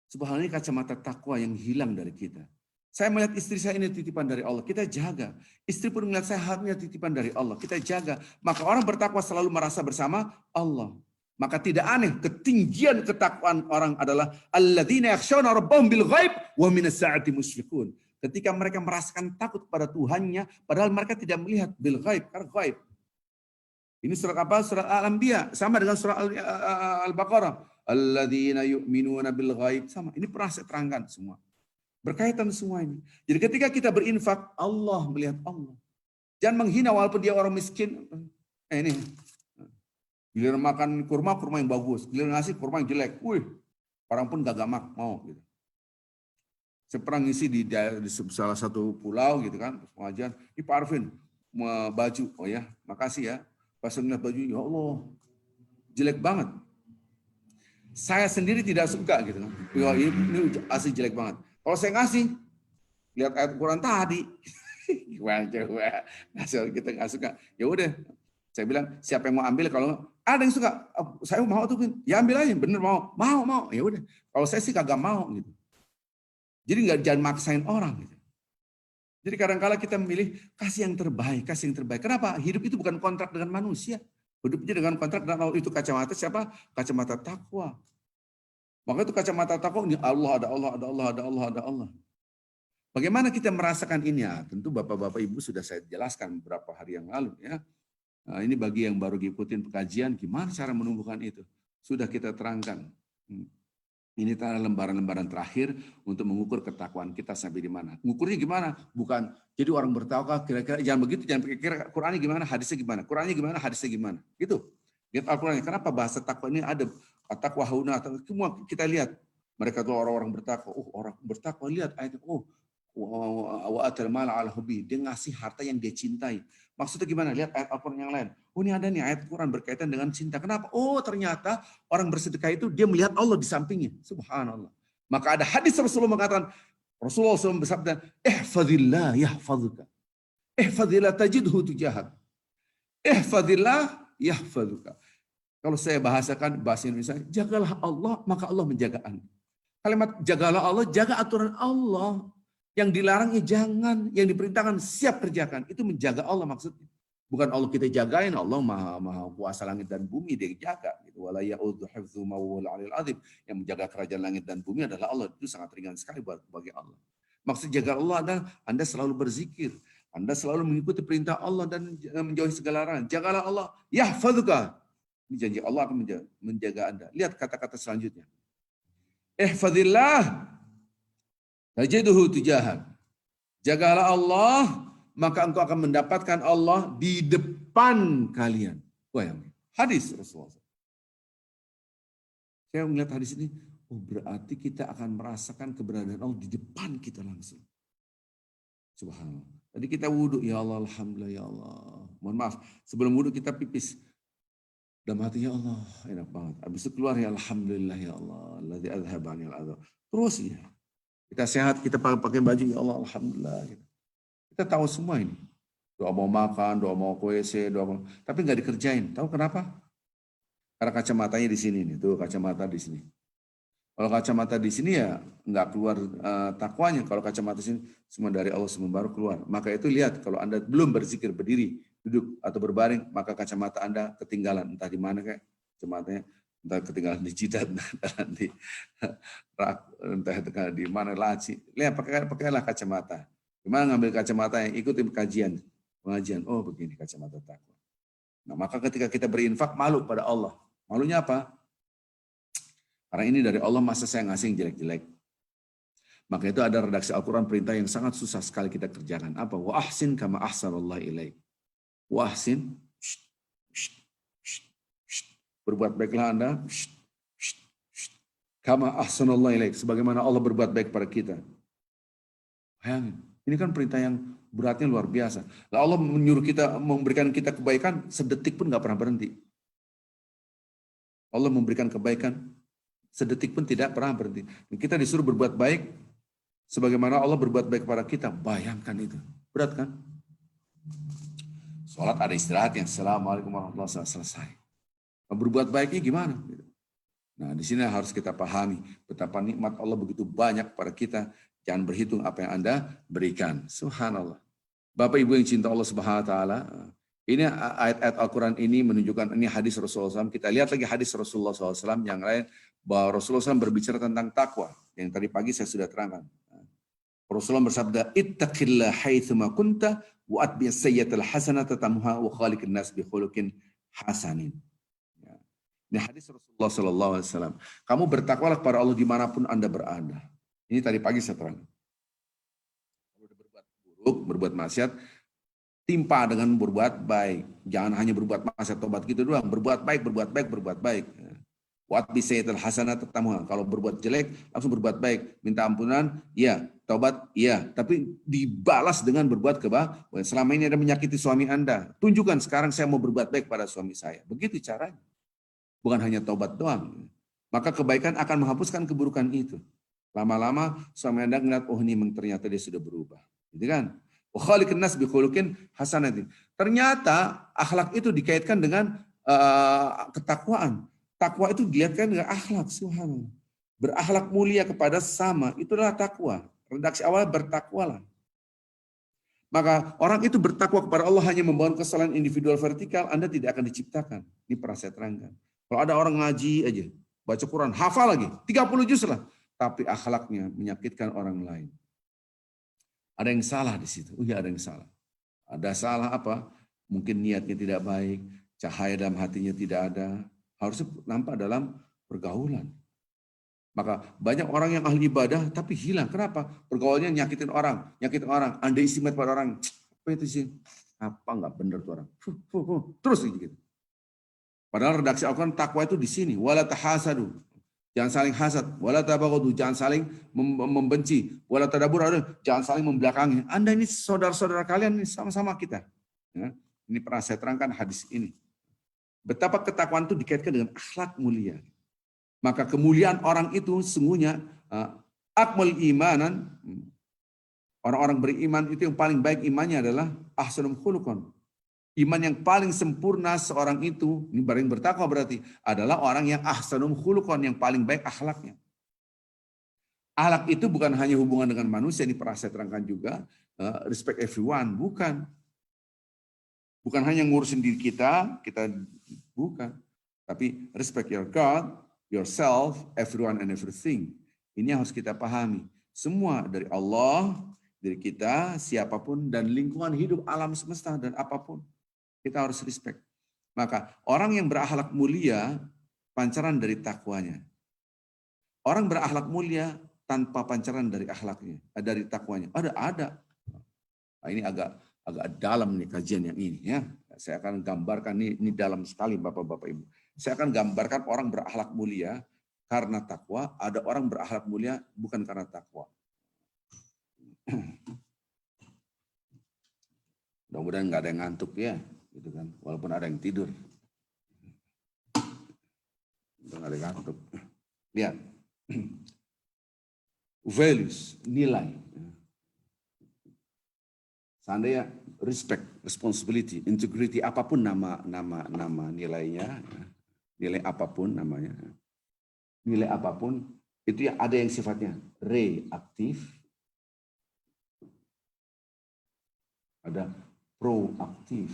Subhanallah, ini kacamata takwa yang hilang dari kita. Saya melihat istri saya ini titipan dari Allah, kita jaga. Istri pun melihat saya harusnya titipan dari Allah, kita jaga. Maka orang bertakwa selalu merasa bersama Allah. Maka tidak aneh ketinggian ketakwaan orang adalah alladzina yakhshawna rabbahum bil ghaib wa minas saati musyfiqun. Ketika mereka merasakan takut kepada Tuhannya padahal mereka tidak melihat bil ghaib, karena ghaib. Ini surat apa? Surat Al-Anbiya sama dengan surat Al-Baqarah. Alladzina yu'minuna bil ghaib, sama. Ini pernah saya terangkan semua. Berkaitan semua ini. Jadi ketika kita berinfak, Allah melihat Allah. Jangan menghina walaupun dia orang miskin. Ini giliran makan kurma yang bagus. Giliran ngasih kurma yang jelek. Orang pun gak mau. Gitu. Saya pernah ngisi di salah satu pulau gitu kan. Pengajian. Ini Pak Arvin, baju. Oh ya, makasih ya. Pas ngeliat baju, ya Allah. Jelek banget. Saya sendiri tidak suka gitu kan. Ya, ini asli jelek banget. Kalau saya ngasih, lihat ayat Quran tadi. Gimana coba. Kita gak suka. Ya udah. Saya bilang, siapa yang mau ambil? Kalau ada yang suka, saya mau tuh, ya ambil aja, bener mau. Ya udah. Kalau saya sih kagak mau gitu. Jadi jangan maksain orang gitu. Jadi kadang-kala kita memilih kasih yang terbaik. Kenapa? Hidup itu bukan kontrak dengan manusia. Hidupnya dengan kontrak dengan Allah. Itu kacamata siapa? Kacamata takwa. Maka itu kacamata takwa, ini Allah, ada Allah. Bagaimana kita merasakan ini? Ya, tentu Bapak-Bapak Ibu sudah saya jelaskan beberapa hari yang lalu ya. Nah, ini bagi yang baru ngikutin pengajian, gimana cara menumbuhkan itu? Sudah kita terangkan. Ini lembaran-lembaran terakhir untuk mengukur ketakwaan kita sampai di mana. Mengukurnya gimana? Bukan jadi orang bertakwa kira-kira jangan begitu, jangan pikir Qurannya gimana, hadisnya gimana. Qurannya gimana, hadisnya gimana. Gitu. Lihat Al-Quran, kenapa bahasa takwa ini ada takwa hauna, semua kita lihat. Mereka tuh orang-orang bertakwa. Oh, orang bertakwa, lihat ayat itu. Oh, wa atal mal ala hubbi. Dia ngasih harta yang dia cintai. Maksudnya gimana? Lihat ayat Al-Quran yang lain. Oh, ini ada nih ayat Quran berkaitan dengan cinta. Kenapa? Oh, ternyata orang bersedekah itu dia melihat Allah di sampingnya. Subhanallah. Maka ada hadis Rasulullah mengatakan, Rasulullah SAW bersabda, ihfadillah yahfaduka. Ihfadillah tajidhu tujahak. Ihfadillah yahfaduka. Kalau saya bahasakan bahasa Indonesia, jagalah Allah, maka Allah menjaga Anda. Kalimat jagalah Allah, jaga aturan Allah. Yang dilarangnya jangan, yang diperintahkan siap kerjakan. Itu menjaga Allah maksudnya. Bukan Allah kita jagain, Allah maha kuasa langit dan bumi, dia jaga. Wala ya'udhu hifdhu mawwal alil azim. Yang menjaga kerajaan langit dan bumi adalah Allah. Itu sangat ringan sekali bagi Allah. Maksud jaga Allah adalah Anda selalu berzikir. Anda selalu mengikuti perintah Allah dan menjauhi segala larangan. Jagalah Allah, yahfadzuka. Ini janji Allah akan menjaga Anda. Lihat kata-kata selanjutnya. Ihfadillah tajiduhu tujahak. Jagalah Allah, maka engkau akan mendapatkan Allah di depan kalian. Bayangkan. Hadis Rasulullah. Saya melihat hadis ini, oh berarti kita akan merasakan keberadaan Allah di depan kita langsung. Subhanallah. Tadi kita wudhu, ya Allah, alhamdulillah, ya Allah. Mohon maaf, sebelum wudhu kita pipis. Dalam hati, ya Allah, enak banget. Habis itu keluar, ya alhamdulillah, ya Allah. Alladzi adhaba 'anil adha. Terus ya. Kita sehat, kita pakai baju, ya Allah, alhamdulillah. Kita tahu semua ini. Doa mau makan, doa mau ke WC, doa mau, tapi nggak dikerjain. Tahu kenapa? Karena kacamatanya di sini nih, tuh kacamata di sini. Kalau kacamata di sini ya nggak keluar takwanya. Kalau kacamata di sini semua dari Allah semua baru keluar. Maka itu lihat, kalau Anda belum berzikir berdiri, duduk atau berbaring, maka kacamata Anda ketinggalan. Entah di mana kayak kacamatanya, entah ketinggalan di jidat, entah di rak, entah di mana laci. Lihat, pakailah kacamata. Gimana ngambil kacamata yang ikutin pengajian. Oh begini kacamata takwa. Nah maka ketika kita berinfak, malu pada Allah. Malunya apa? Karena ini dari Allah, masa saya ngasih yang jelek-jelek. Maka itu ada redaksi Al-Quran perintah yang sangat susah sekali kita kerjakan. Apa? Wa ahsin kama ahsanallahu ilaik. Wa ahsin. Berbuat baiklah Anda. Kama ahsanallahu ilaik. Sebagaimana Allah berbuat baik pada kita. Bayangin. Ini kan perintah yang beratnya luar biasa. Lalu Allah menyuruh kita, memberikan kita kebaikan, sedetik pun nggak pernah berhenti. Allah memberikan kebaikan, sedetik pun tidak pernah berhenti. Kita disuruh berbuat baik, sebagaimana Allah berbuat baik kepada kita. Bayangkan itu. Berat kan? Sholat ada istirahatnya. Assalamualaikum warahmatullahi wabarakatuh. Selesai. Berbuat baiknya gimana? Nah di sini harus kita pahami betapa nikmat Allah begitu banyak pada kita. Jangan berhitung apa yang Anda berikan. Subhanallah. Bapak Ibu yang cinta Allah Subhanahu wa taala, ini ayat-ayat Al-Quran ini menunjukkan, ini hadis Rasulullah SAW. Kita lihat lagi hadis Rasulullah SAW yang lain, bahwa Rasulullah SAW berbicara tentang takwa. Yang tadi pagi saya sudah terangkan. Rasulullah bersabda, ittaqillah haitsuma kunta wa atbi' sayyi'atal hasanata tamha wa khaliqin nas bi khuluqin hasanin. Ini hadis Rasulullah SAW. Kamu bertakwalah kepada Allah dimanapun Anda berada. Ini tadi pagi saya terang. Kalau berbuat buruk, berbuat maksiat, timpa dengan berbuat baik. Jangan hanya berbuat maksiat, tobat gitu doang. Berbuat baik, berbuat baik, berbuat baik. Wat bisayyi'atil hasanat tamuha. Kalau berbuat jelek, langsung berbuat baik. Minta ampunan, iya. Tobat, iya. Tapi dibalas dengan berbuat kebaikan. Selama ini ada menyakiti suami Anda. Tunjukkan sekarang saya mau berbuat baik pada suami saya. Begitu caranya. Bukan hanya tobat doang. Maka kebaikan akan menghapuskan keburukan itu. Lama-lama suami Anda ngeliat, oh ini ternyata dia sudah berubah. Gitu kan? Wa khaliqin nas bi khuluqin hasanatin. Ternyata akhlak itu dikaitkan dengan ketakwaan. Takwa itu dilihatkan dengan akhlak. Subhanallah. Berakhlak mulia kepada sesama, itulah takwa. Redaksi awal bertakwalah. Maka orang itu bertakwa kepada Allah hanya membangun kesalahan individual vertikal, Anda tidak akan diciptakan. Ini pernah saya terangkan. Kalau ada orang ngaji aja, baca Quran, hafal lagi, 30 juz lah. Tapi akhlaknya menyakitkan orang lain. Ada yang salah di situ. Oh ya, ada yang salah. Ada salah apa? Mungkin niatnya tidak baik, cahaya dalam hatinya tidak ada. Harusnya nampak dalam pergaulan. Maka banyak orang yang ahli ibadah tapi hilang. Kenapa? Pergaulannya nyakitin orang. Anda istimewa pada orang. Apa itu sih? Apa nggak benar tuh orang? Terus gitu. Padahal redaksi Al-Quran takwa itu di sini. Wala tahasadu. Jangan saling hasad. Wala tabaghadu. Jangan saling membenci. Wala tadabur. Jangan saling membelakangi. Anda ini saudara-saudara kalian ini sama-sama kita. Ya. Ini pernah saya terangkan hadis ini. Betapa ketakwaan itu dikaitkan dengan akhlak mulia. Maka kemuliaan orang itu sesungguhnya akmal imanan. Orang-orang beriman itu yang paling baik imannya adalah ahsanul khuluqan. Iman yang paling sempurna seorang itu, ini barang bertakwa berarti, adalah orang yang ahsanul khuluqan, yang paling baik akhlaknya. Akhlak itu bukan hanya hubungan dengan manusia, ini pernah saya terangkan juga, respect everyone, bukan. Bukan hanya ngurusin diri kita bukan. Tapi respect your God, yourself, everyone and everything. Ini yang harus kita pahami. Semua dari Allah, dari kita, siapapun, dan lingkungan hidup alam semesta, dan apapun. Kita harus respect. Maka orang yang berakhlak mulia, pancaran dari takwanya. Orang berakhlak mulia tanpa pancaran dari akhlaknya, dari takwanya. Ada. Nah, ini agak dalam nih kajian yang ini ya. Saya akan gambarkan ini dalam sekali Bapak-bapak Ibu. Saya akan gambarkan orang berakhlak mulia karena takwa, ada orang berakhlak mulia bukan karena takwa. Mudah-mudahan nggak ada yang ngantuk ya, gitu kan. Walaupun ada yang tidur, nggak ada yang ngantuk. Lihat, values, nilai. Seandainya respect, responsibility, integrity, apapun nama nilainya, nilai apapun namanya, nilai apapun itu ya ada yang sifatnya reaktif, ada proaktif.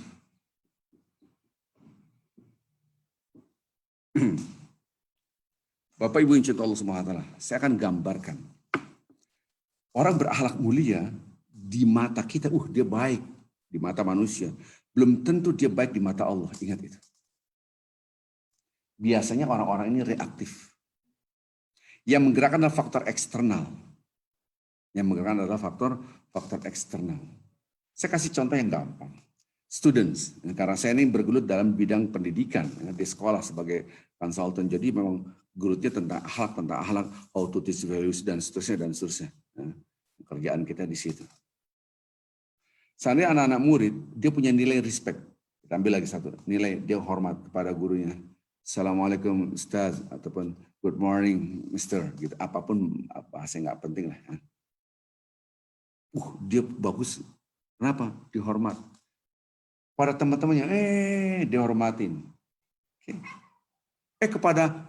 Bapak Ibu yang cinta Allah SWT, saya akan gambarkan. Orang berakhlak mulia di mata kita, dia baik di mata manusia. Belum tentu dia baik di mata Allah, ingat itu. Biasanya orang-orang ini reaktif. Yang menggerakkan adalah faktor eksternal. Yang menggerakkan adalah faktor eksternal. Saya kasih contoh yang gampang. Students, karena saya ini bergelut dalam bidang pendidikan di sekolah sebagai konsultan. Jadi memang gelutnya tentang akhlak, how to teach values dan seterusnya. Pekerjaan kita di situ. Seandainya anak-anak murid, dia punya nilai respect. Kita ambil lagi satu, nilai dia hormat kepada gurunya. Assalamualaikum Ustaz, ataupun good morning Mister, gitu. Apapun bahasa nggak penting lah. Dia bagus. Kenapa? Dihormat. Pada teman-temannya, dihormatin. Kepada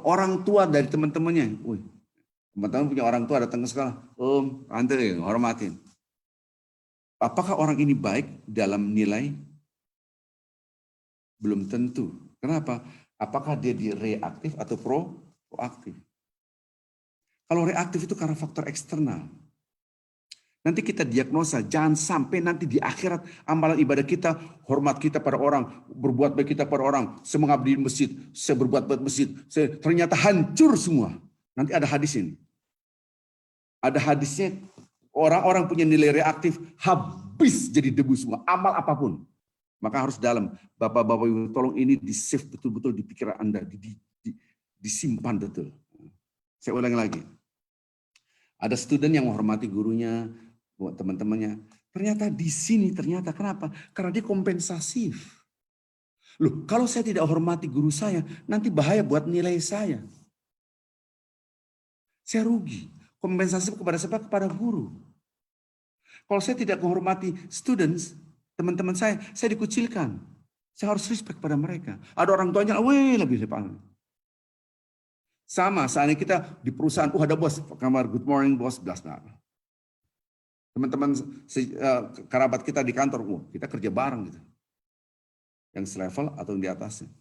orang tua dari teman-temannya, teman-teman punya orang tua datang ke sekolah, ante hormatin. Apakah orang ini baik dalam nilai? Belum tentu. Kenapa? Apakah dia reaktif atau proaktif? Kalau reaktif itu karena faktor eksternal. Nanti kita diagnosa, jangan sampai nanti di akhirat amalan ibadah kita, hormat kita pada orang, berbuat baik kita pada orang, saya mengabdi di masjid, saya berbuat baik masjid, ternyata hancur semua. Nanti ada hadis ini. Ada hadisnya, orang-orang punya nilai reaktif, habis jadi debu semua, amal apapun. Maka harus dalam, Bapak-bapak Ibu, tolong ini di-save betul-betul di pikiran Anda, disimpan betul. Saya ulangi lagi. Ada student yang menghormati gurunya, buat teman-temannya. Ternyata di sini, kenapa? Karena dia kompensasif. Loh, kalau saya tidak hormati guru saya, nanti bahaya buat nilai saya. Saya rugi. Kompensasif kepada siapa? Kepada guru. Kalau saya tidak menghormati students, teman-teman saya dikucilkan. Saya harus respect pada mereka. Ada orang tuanya, lebih lepas. Sama, saatnya kita di perusahaan, ada bos, kamar, good morning bos, blas-blas. Teman-teman kerabat kita di kantor, kita kerja bareng gitu. Yang selevel atau yang di atasnya.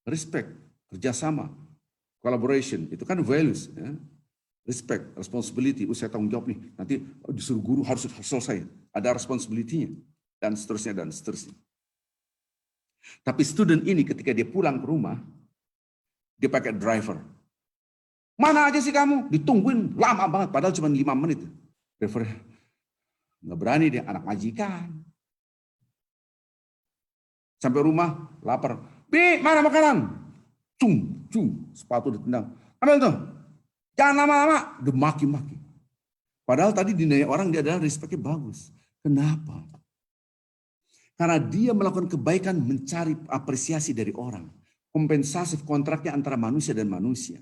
Respect, kerjasama, collaboration, itu kan values. Ya. Respect, responsibility, saya tanggung jawab nih, nanti disuruh guru harus selesai. Ada responsibility-nya, dan seterusnya. Tapi student ini ketika dia pulang ke rumah, dia pakai driver. Mana aja sih kamu? Ditungguin lama banget, padahal cuma 5 menit. Driver nggak berani, dia anak majikan. Sampai rumah lapar. Bi, mana makanan? Cung, cung, sepatu ditendang. Ambil tuh. Jangan lama-lama. Udah maki-maki. Padahal tadi dinilai orang dia adalah respeknya bagus. Kenapa? Karena dia melakukan kebaikan mencari apresiasi dari orang. Kompensasi kontraknya antara manusia dan manusia.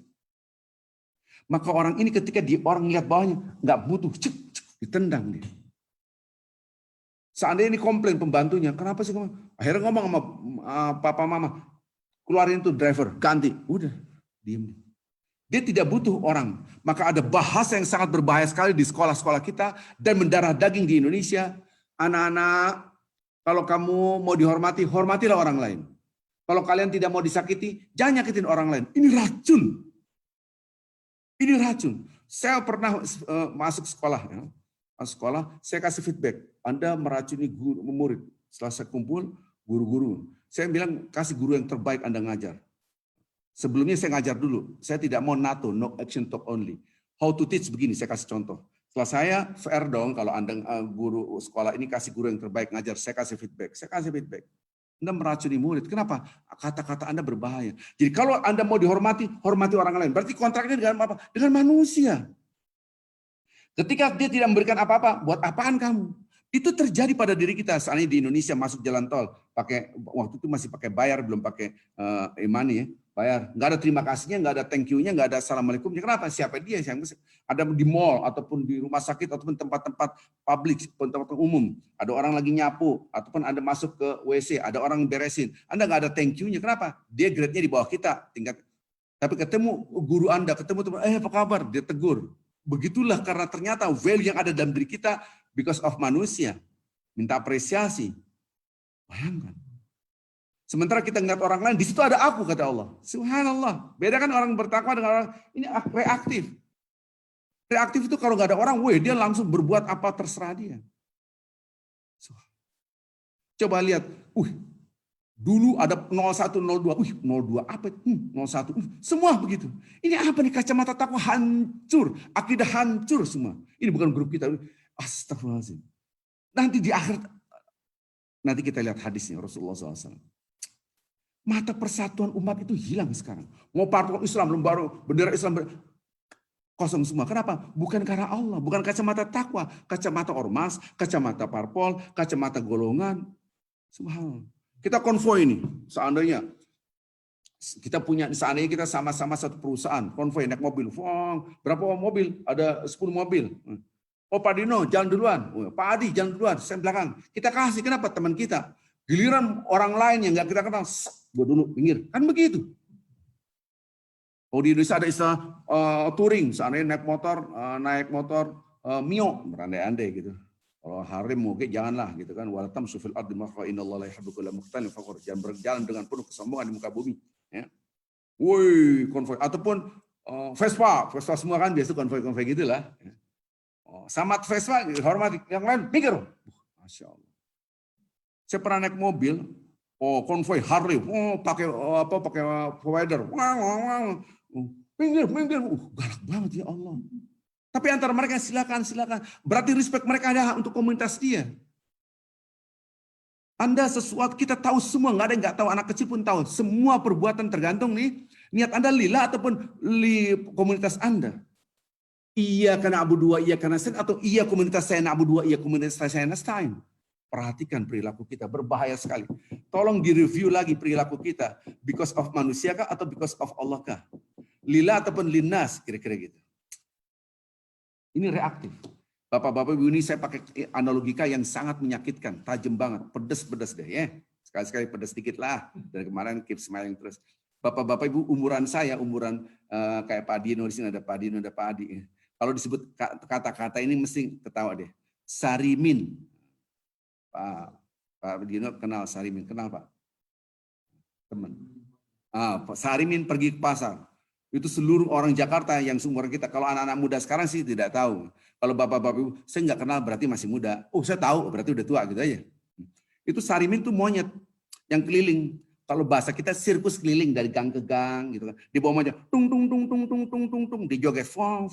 Maka orang ini ketika orang lihat bawahnya, nggak butuh, cek, ditendang dia. Seandainya ini komplain pembantunya, kenapa sih kamu? Akhirnya ngomong sama papa mama, keluarin tuh driver, ganti. Udah, diam. Dia tidak butuh orang. Maka ada bahasa yang sangat berbahaya sekali di sekolah-sekolah kita dan mendarah daging di Indonesia. Anak-anak, kalau kamu mau dihormati, hormatilah orang lain. Kalau kalian tidak mau disakiti, jangan nyakitin orang lain. Ini racun. Ini racun. Saya pernah masuk sekolah, ya. Masuk sekolah, saya kasih feedback. Anda meracuni guru, murid. Setelah saya kumpul, guru-guru. Saya bilang, kasih guru yang terbaik Anda ngajar. Sebelumnya saya ngajar dulu. Saya tidak mau NATO, no action talk only. How to teach begini, saya kasih contoh. Setelah saya, fair dong kalau Anda guru sekolah ini kasih guru yang terbaik ngajar, saya kasih feedback. Saya kasih feedback. Anda meracuni murid. Kenapa? Kata-kata Anda berbahaya. Jadi kalau Anda mau dihormati, hormati orang lain. Berarti kontraknya dengan apa? Dengan manusia. Ketika dia tidak memberikan apa-apa, buat apaan kamu? Itu terjadi pada diri kita. Soalnya di Indonesia masuk jalan tol, waktu itu masih pakai bayar, belum pakai e-money ya. Bayar, nggak ada terima kasihnya, nggak ada thank you-nya, nggak ada assalamualaikumnya. Kenapa? Siapa dia yang ada di mall ataupun di rumah sakit ataupun tempat-tempat publik, tempat umum. Ada orang lagi nyapu ataupun Anda masuk ke WC, ada orang beresin. Anda nggak ada thank you-nya. Kenapa? Dia grade-nya di bawah kita, tingkat. Tapi ketemu guru Anda, ketemu teman, apa kabar? Dia tegur. Begitulah karena ternyata value yang ada dalam diri kita because of manusia. Minta apresiasi. Bayangkan. Sementara kita ngeliat orang lain, di situ ada aku, kata Allah. Subhanallah. Bedakan orang bertakwa dengan orang ini reaktif. Reaktif itu kalau nggak ada orang, dia langsung berbuat apa terserah dia. Coba lihat, dulu ada 01, 02, 02 apa? 01, semua begitu. Ini apa nih, kacamata takwa hancur, akidah hancur semua. Ini bukan grup kita. Astagfirullahaladzim. Nanti di akhir, nanti kita lihat hadisnya Rasulullah SAW. Mata persatuan umat itu hilang sekarang. Mau parpol Islam, lembaga bendera Islam kosong semua. Kenapa? Bukan karena Allah, bukan kacamata takwa, kacamata ormas, kacamata parpol, kacamata golongan. Subhanallah. Kita konvoi ini, seandainya kita sama-sama satu perusahaan, konvoi naik mobil, berapa mobil? Ada 10 mobil. Oh Pak Dino, jalan duluan. Pak Adi, jalan duluan. Saya belakang. Kita kasih, kenapa? Teman kita. Giliran orang lain yang nggak kita kenal, gue dulu pinggir. Kan begitu. Oh di Indonesia ada istilah touring, seandainya naik motor Mio, berandai-andai gitu. Kalau harim mungkin janganlah gitu kan. Walatam sufil ardi maka innallaha la yuhibbu kulla mukhtalin fakhur. Jangan berjalan dengan penuh kesombongan di muka bumi. Ya. Woi, konvoi ataupun Vespa semua kan biasa konvoi gitulah. Ya. Samat Vespa dihormati, yang lain pikir. Masya Allah. Saya pernah naik mobil, konvoi Harley, pakai provider, minggir, galak banget ya Allah. Tapi antara mereka silakan, berarti respect mereka ada untuk komunitas dia. Anda sesuatu kita tahu semua, nggak ada yang nggak tahu, anak kecil pun tahu. Semua perbuatan tergantung nih niat Anda lillah ataupun komunitas Anda. Iya karena Abu Dua, iya karena sen atau iya komunitas saya Abu Dua, iya komunitas saya Nastain. Perhatikan perilaku kita, berbahaya sekali. Tolong direview lagi perilaku kita. Because of manusia kah atau because of Allah kah? Lillah ataupun linnas, kira-kira gitu. Ini reaktif. Bapak-bapak ibu ini saya pakai analogika yang sangat menyakitkan, tajam banget, pedes-pedes deh ya. Sekali-sekali pedes sedikit lah. Dari kemarin keep smiling terus. Bapak-bapak ibu umuran saya, kayak Pak Dino, di sini ada Pak Dino, ada Pak Adi. Kalau disebut kata-kata ini mesti ketawa deh. Sarimin. Pak Dino kenal Sarimin, kenal Pak? Teman. Pak Sarimin pergi ke pasar. Itu seluruh orang Jakarta yang seumuran kita. Kalau anak-anak muda sekarang sih tidak tahu. Kalau bapak-bapak ibu, saya nggak kenal berarti masih muda. Oh saya tahu berarti udah tua gitu aja. Itu Sarimin tuh monyet yang keliling. Kalau bahasa kita sirkus keliling dari gang ke gang gitu kan. Di bawah aja tung tung tung tung tung tung tung tung, dijoget fong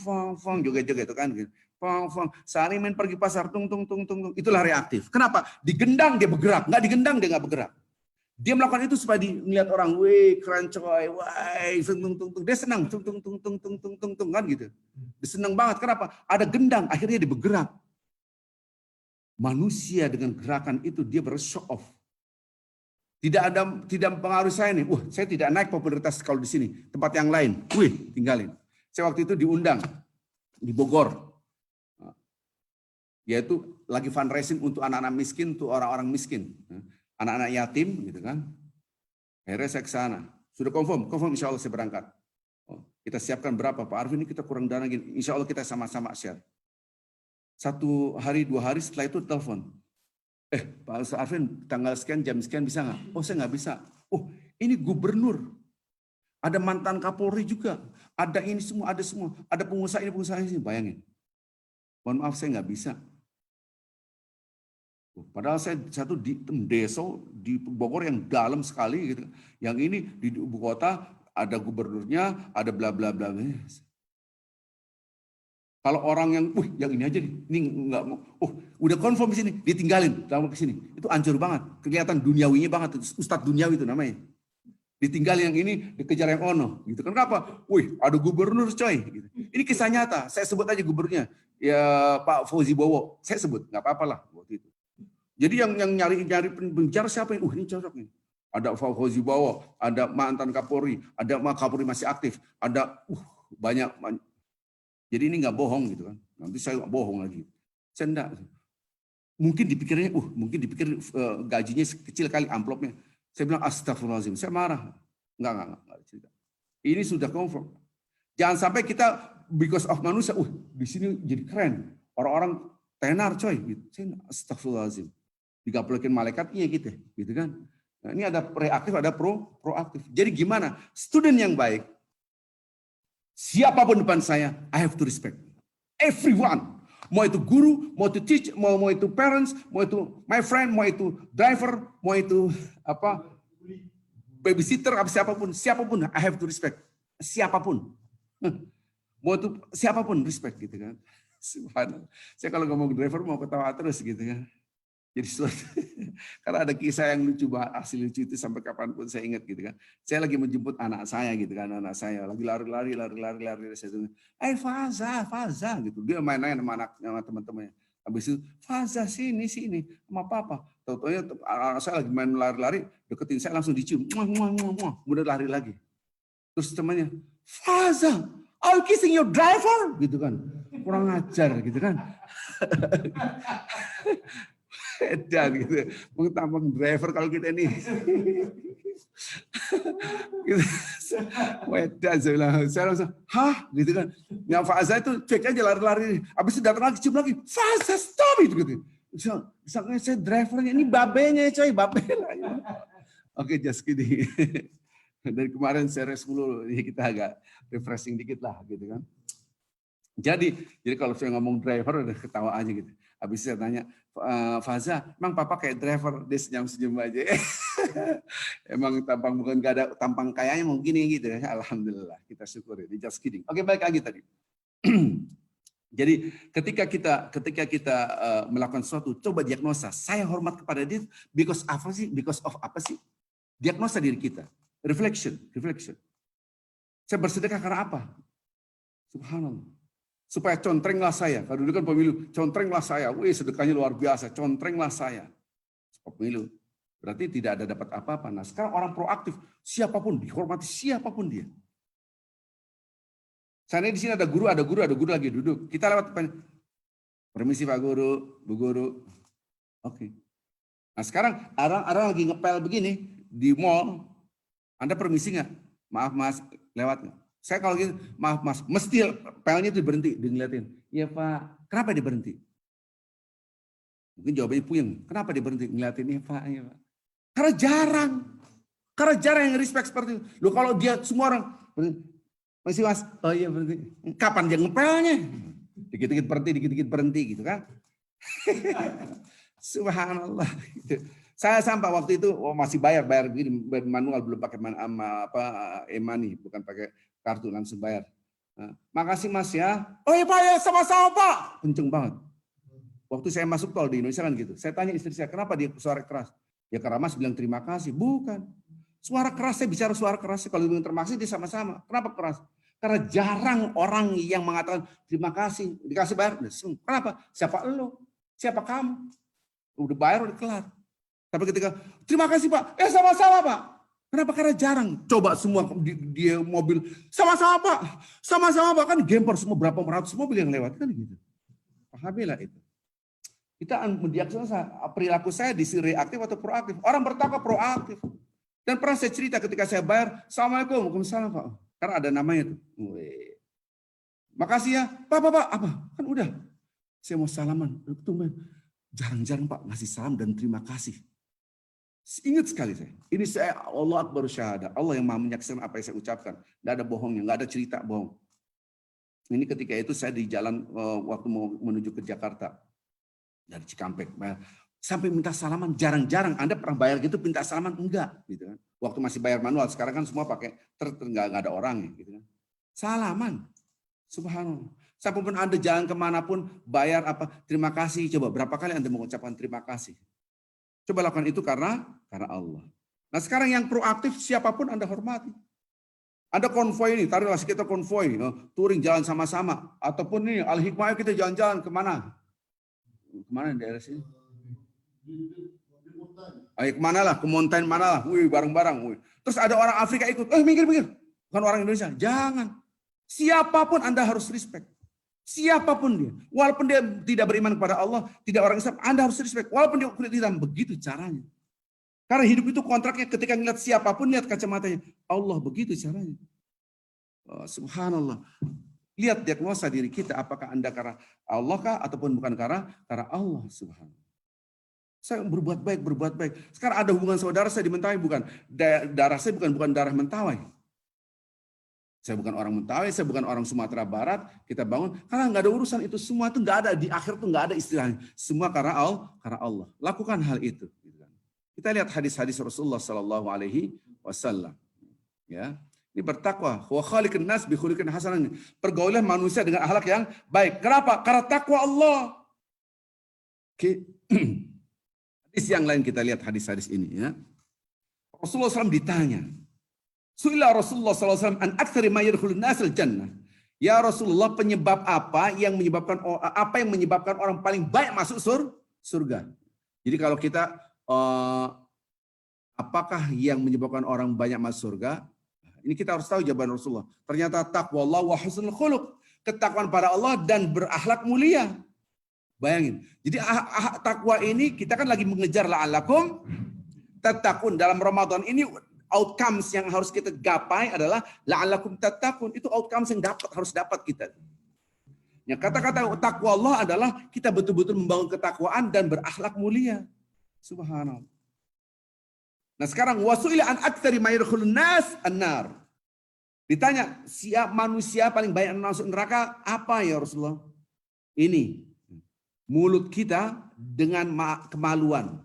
joget-joget itu kan gitu. Fong Sarimin pergi pasar tung tung tung tung tung. Itulah reaktif. Kenapa? Digendang dia bergerak, nggak digendang dia nggak bergerak. Dia melakukan itu supaya melihat orang, wih keren coy, wah, tung. Dia senang, tung kan gitu. Dia senang banget. Kenapa? Ada gendang, akhirnya dia bergerak. Manusia dengan gerakan itu dia show off. Tidak mempengaruhi saya nih. Saya tidak naik popularitas kalau di sini. Tempat yang lain, tinggalin. Saya waktu itu diundang di Bogor. Yaitu lagi fundraising untuk anak-anak miskin, untuk orang-orang miskin. Anak-anak yatim gitu kan. Akhirnya saya ke sana. Sudah confirm insya Allah saya berangkat. Kita siapkan berapa Pak Arvin, ini kita kurang dana gini. Insya Allah kita sama-sama share. 1 hari 2 hari setelah itu telepon. Pak Arvin tanggal sekian jam sekian bisa nggak? Oh saya nggak bisa. Oh ini gubernur. Ada mantan Kapolri juga. Ada ini semua, ada semua. Ada pengusaha ini, bayangin. Mohon maaf saya nggak bisa. Padahal saya satu di desa di Bogor yang dalam sekali gitu. Yang ini di ibu kota ada gubernurnya, ada bla bla bla. Kalau orang yang ini aja nih, ini enggak mau. Udah confirm di sini, ditinggalin dalam ke sini. Itu hancur banget, kelihatan duniawinya banget. Ustadz duniawi itu namanya. Ditinggalin yang ini, dikejar yang ono. Gitu kan kenapa? Ada gubernur coy. Gitu. Ini kisah nyata. Saya sebut aja gubernurnya, ya Pak Fauzi Bowo. Saya sebut, nggak apa-apa lah waktu itu. Jadi yang nyari pembicara siapa yang ini cocok nih. Ada Fauzi Bowo, ada mantan Kapolri, ada Kapolri masih aktif, ada banyak. Jadi ini nggak bohong gitu kan. Nanti saya nggak bohong lagi. Saya enggak. Mungkin dipikirnya, mungkin dipikir gajinya kecil kali amplopnya. Saya bilang astagfirullahaladzim. Saya marah. Enggak cerita. Ini sudah confirm. Jangan sampai kita because of manusia, di sini jadi keren. Orang-orang tenar coy. Gitu. Saya astagfirullahaladzim. Digaplikin malaikat, iya gitu kan. Nah, ini ada reaktif, ada proaktif. Jadi gimana? Student yang baik, siapapun depan saya, I have to respect. Everyone. Mau itu guru, mau itu teacher, mau itu parents, mau itu my friend, mau itu driver, mau itu babysitter, siapapun, I have to respect. Siapapun. Mau itu siapapun respect gitu kan. Subhanallah. Saya kalau ngomong driver mau ketawa terus gitu kan. Jadi karena ada kisah yang lucu banget, asli lucu itu sampai kapanpun saya ingat gitu kan. Saya lagi menjemput anak saya gitu kan, anak saya lagi lari. Saya bilang, Faza gitu. Dia main-main sama teman-temannya. Habis itu, Faza sini sama papa. Tahu-taunya anak saya lagi main lari-lari, deketin saya langsung dicium. Kemudian lari lagi. Terus temannya, Faza, I'm kissing your driver gitu kan. Kurang ajar gitu kan. Edan gitu, mengetampang driver kalau kita ini. Wedan saya langsung, gitu kan. Yang Faza itu cek aja lari-lari. Habis itu datang lagi, cium lagi. Faza stop itu gitu. Saya drivernya ini babenya coy, babenya. Oke, just kidding. Dari kemarin series 10 kita agak refreshing dikit lah gitu kan. Jadi kalau saya ngomong driver udah ketawa aja gitu. Habis saya tanya, Faza, emang papa kayak driver? Dia senyum aja. Emang tampang bukan gak ada tampang kayaknya mungkin gitu ya. Alhamdulillah, kita syukuri. Just kidding. Oke, balik lagi tadi. Jadi ketika kita melakukan sesuatu, coba diagnosa. Saya hormat kepada dia because of apa sih? Diagnosa diri kita. Reflection. Saya bersedekah karena apa? Subhanallah. Supaya contrenglah saya. Kalau dulu kan pemilu, contrenglah saya. Sedekahnya luar biasa, contrenglah saya. Pemilu. Berarti tidak ada dapat apa-apa. Nah sekarang orang proaktif, siapapun, dihormati siapapun dia. Saya di sini ada guru lagi duduk. Kita lewat depan. Permisi Pak Guru, Bu Guru. Oke. Nah sekarang orang lagi ngepel begini di mall. Anda permisi nggak? Maaf Mas, lewat nggak? Saya kalau gitu, maaf Mas, mesti pelnya itu berhenti, ngeliatin. Iya Pak, kenapa dia berhenti? Mungkin jawabannya puyeng. Kenapa dia berhenti? Ngeliatin, iya Pak. Karena jarang yang respect seperti itu. Loh kalau dia semua orang, masih Mas, oh iya berhenti. Kapan dia ngepelnya? Dikit-dikit berhenti gitu kan. Subhanallah. Saya sampai waktu itu masih bayar begini manual, belum pakai e-money, bukan pakai kartu, langsung bayar. Makasih Mas ya. Oh iya Pak ya, sama-sama Pak. Kenceng banget. Waktu saya masuk tol di Indonesia kan gitu. Saya tanya istri saya, kenapa dia suara keras? Ya Karamas bilang terima kasih. Bukan. Suara keras, saya bicara suara keras. Kalau bilang terima kasih, dia sama-sama. Kenapa keras? Karena jarang orang yang mengatakan terima kasih. Dikasih bayar. Kenapa? Siapa lo? Siapa kamu? Udah bayar, udah kelar. Tapi ketika, terima kasih Pak. Sama-sama Pak. Kenapa? Karena jarang. Coba semua dia mobil. Sama-sama Pak. Sama-sama Pak. Kan gemper semua berapa ratus mobil yang lewat. Kan gitu. Pahamilah itu. Kita mendiagnosa perilaku saya di reaktif atau proaktif. Orang bertakwa proaktif. Dan pernah saya cerita ketika saya bayar, Assalamualaikum, Waalaikumsalam Pak. Karena ada namanya tuh. Makasih ya, Pak, apa? Kan udah. Saya mau salaman. Jarang-jarang Pak ngasih salam dan terima kasih. Ingat sekali saya. Ini saya Allah Akbar syahadah. Allah yang maha menyaksikan apa yang saya ucapkan. Tidak ada bohongnya, nggak ada cerita bohong. Ini ketika itu saya di jalan waktu mau menuju ke Jakarta. Dari Cikampek, sampai minta salaman jarang-jarang. Anda pernah bayar gitu minta salaman? Enggak, gitu kan. Waktu masih bayar manual, sekarang kan semua pakai nggak ada orangnya, gitu kan. Salaman, subhanallah. Sampai pun Anda jalan kemanapun bayar apa? Terima kasih. Coba berapa kali Anda mengucapkan terima kasih? Coba lakukan itu karena Allah. Nah sekarang yang proaktif siapapun Anda hormati. Ada konvoi ini, taruhlah kita konvoi, touring jalan sama-sama, ataupun nih Al-Hikmah kita jalan-jalan kemana? Kemana daerah sini? Ayo kemana lah, ke mountain mana lah, bareng-bareng. Terus ada orang Afrika ikut, minggir. Bukan orang Indonesia, jangan. Siapapun Anda harus respect. Siapapun dia. Walaupun dia tidak beriman kepada Allah, tidak orang Islam, Anda harus respect. Walaupun dia kulit hitam, begitu caranya. Karena hidup itu kontraknya ketika ngeliat siapapun, lihat kacamatanya. Allah begitu caranya. Oh, subhanallah. Lihat diagnosa diri kita, apakah Anda karena Allah kah ataupun bukan karena Allah subhanahu. Saya berbuat baik. Sekarang ada hubungan saudara saya di Mentawai, bukan. Darah saya bukan darah Mentawai. Saya bukan orang Mentawai, saya bukan orang Sumatera Barat. Kita bangun, karena nggak ada urusan itu semua itu nggak ada di akhir tuh nggak ada istilahnya. Semua karena Allah. Lakukan hal itu. Kita lihat hadis-hadis Rasulullah Sallallahu Alaihi Wasallam. Ya. Ini bertakwa. Wa khaliqun nas bi khuliqin hasanan. Pergaulan manusia dengan akhlak yang baik. Kenapa? Karena takwa Allah. Oke. Hadis yang lain kita lihat hadis-hadis ini ya. Rasulullah SAW ditanya. Su'ila Rasulullah SAW an aktsari ma yadkhulun nas al-jannah. Ya Rasulullah, penyebab apa yang menyebabkan orang paling baik masuk surga? Jadi kalau kita apakah yang menyebabkan orang banyak masuk surga? Ini kita harus tahu jawaban Rasulullah. Ternyata taqwallah wa husnul khuluq. Ketakwaan pada Allah dan berakhlak mulia. Bayangin. Jadi takwa ini kita kan lagi mengejar la'allakum tattaqun. Dalam Ramadan ini outcomes yang harus kita gapai adalah la'allakum tattaqun. Itu outcomes yang harus dapat kita. Ya, kata-kata takwa Allah adalah kita betul-betul membangun ketakwaan dan berakhlak mulia. Subhanallah. Nah sekarang wasu'ila an aktsari ma yadkhulun nas an-nar. Ditanya, siapa manusia paling banyak masuk neraka? Apa ya Rasulullah? Ini mulut kita dengan kemaluan.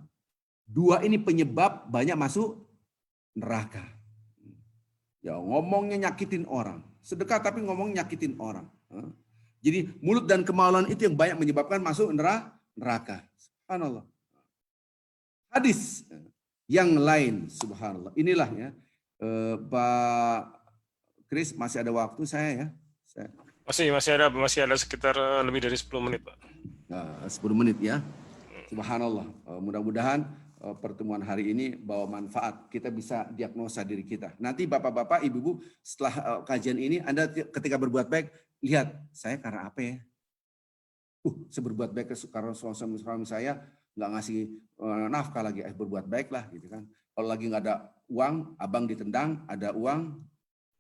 Dua ini penyebab banyak masuk neraka. Ya ngomongnya nyakitin orang. Sedekah tapi ngomong nyakitin orang. Jadi mulut dan kemaluan itu yang banyak menyebabkan masuk neraka. Subhanallah. Hadis yang lain, subhanallah. Inilah ya, Pak Kris, masih ada waktu saya ya? Masih ada sekitar lebih dari 10 menit, Pak. Nah, 10 menit ya. Subhanallah. Mudah-mudahan pertemuan hari ini bawa manfaat. Kita bisa diagnosa diri kita. Nanti Bapak-bapak, Ibu-ibu, setelah kajian ini, Anda ketika berbuat baik, lihat, saya karena apa ya? Saya berbuat baik karena suami saya nggak ngasih nafkah lagi, berbuat baik lah gitu kan. Kalau lagi nggak ada uang, abang ditendang, ada uang,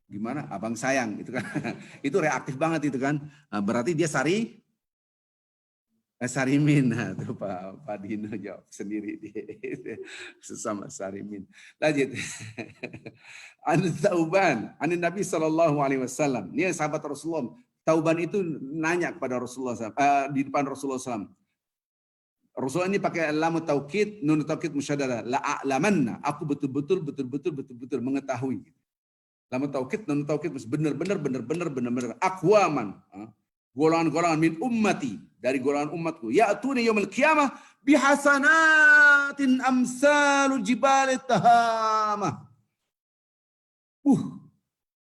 gimana? Abang sayang gitu kan. Itu reaktif banget itu kan. Berarti dia Sarimin. Nah, itu Pak Dino jawab sendiri sesama Sarimin. Lanjut. An-Tauban, an Nabi sallallahu alaihi wasallam. Ini sahabat Rasulullah. Tauban itu nanya kepada Rasulullah di depan Rasulullah SAW. Rasulullah ini pakai lam taukid, nun taukid musyaddadah. La'lamanna, aku betul-betul mengetahui. Lam taukid, nun taukid benar-benar aqwaman. Golongan-golongan min ummati, dari golongan umatku. Ya'tuna yaumil qiyamah bihasanatin amsalul jibal tahamah.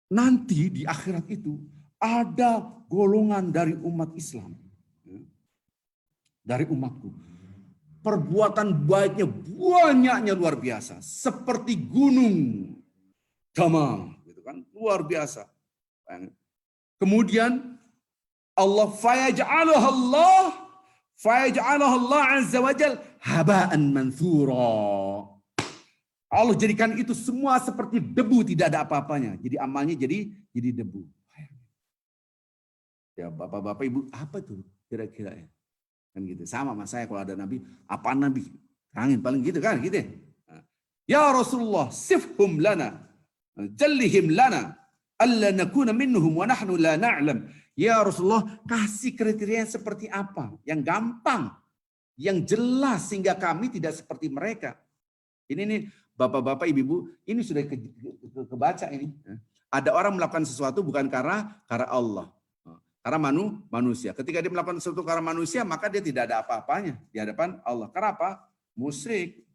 Nanti di akhirat itu ada golongan dari umat Islam. Dari umatku. Perbuatan baiknya banyaknya luar biasa. Seperti gunung Tama. Gitu kan? Luar biasa. Kemudian Allah fayaj'aluha Allah azza wa jal haba'an mansura. Allah jadikan itu semua seperti debu, tidak ada apa-apanya. Jadi amalnya jadi debu. Ya bapak-bapak ibu, apa tuh kira-kira ya? Kan gitu. Sama mas saya kalau ada nabi, apa nabi? Terangin paling gitu kan, gitu. Ya Rasulullah, sifhum lana, jallihim lana, alla nakuna minhum wa nahnu la na'lam. Ya Rasulullah, kasih kriteria seperti apa? Yang gampang, yang jelas sehingga kami tidak seperti mereka. Ini nih bapak-bapak, ibu-ibu, ini sudah kebaca ini. Ada orang melakukan sesuatu bukan karena Allah. Karena manusia. Ketika dia melakukan sesuatu karena manusia, maka dia tidak ada apa-apanya di hadapan Allah. Kenapa? Musyrik.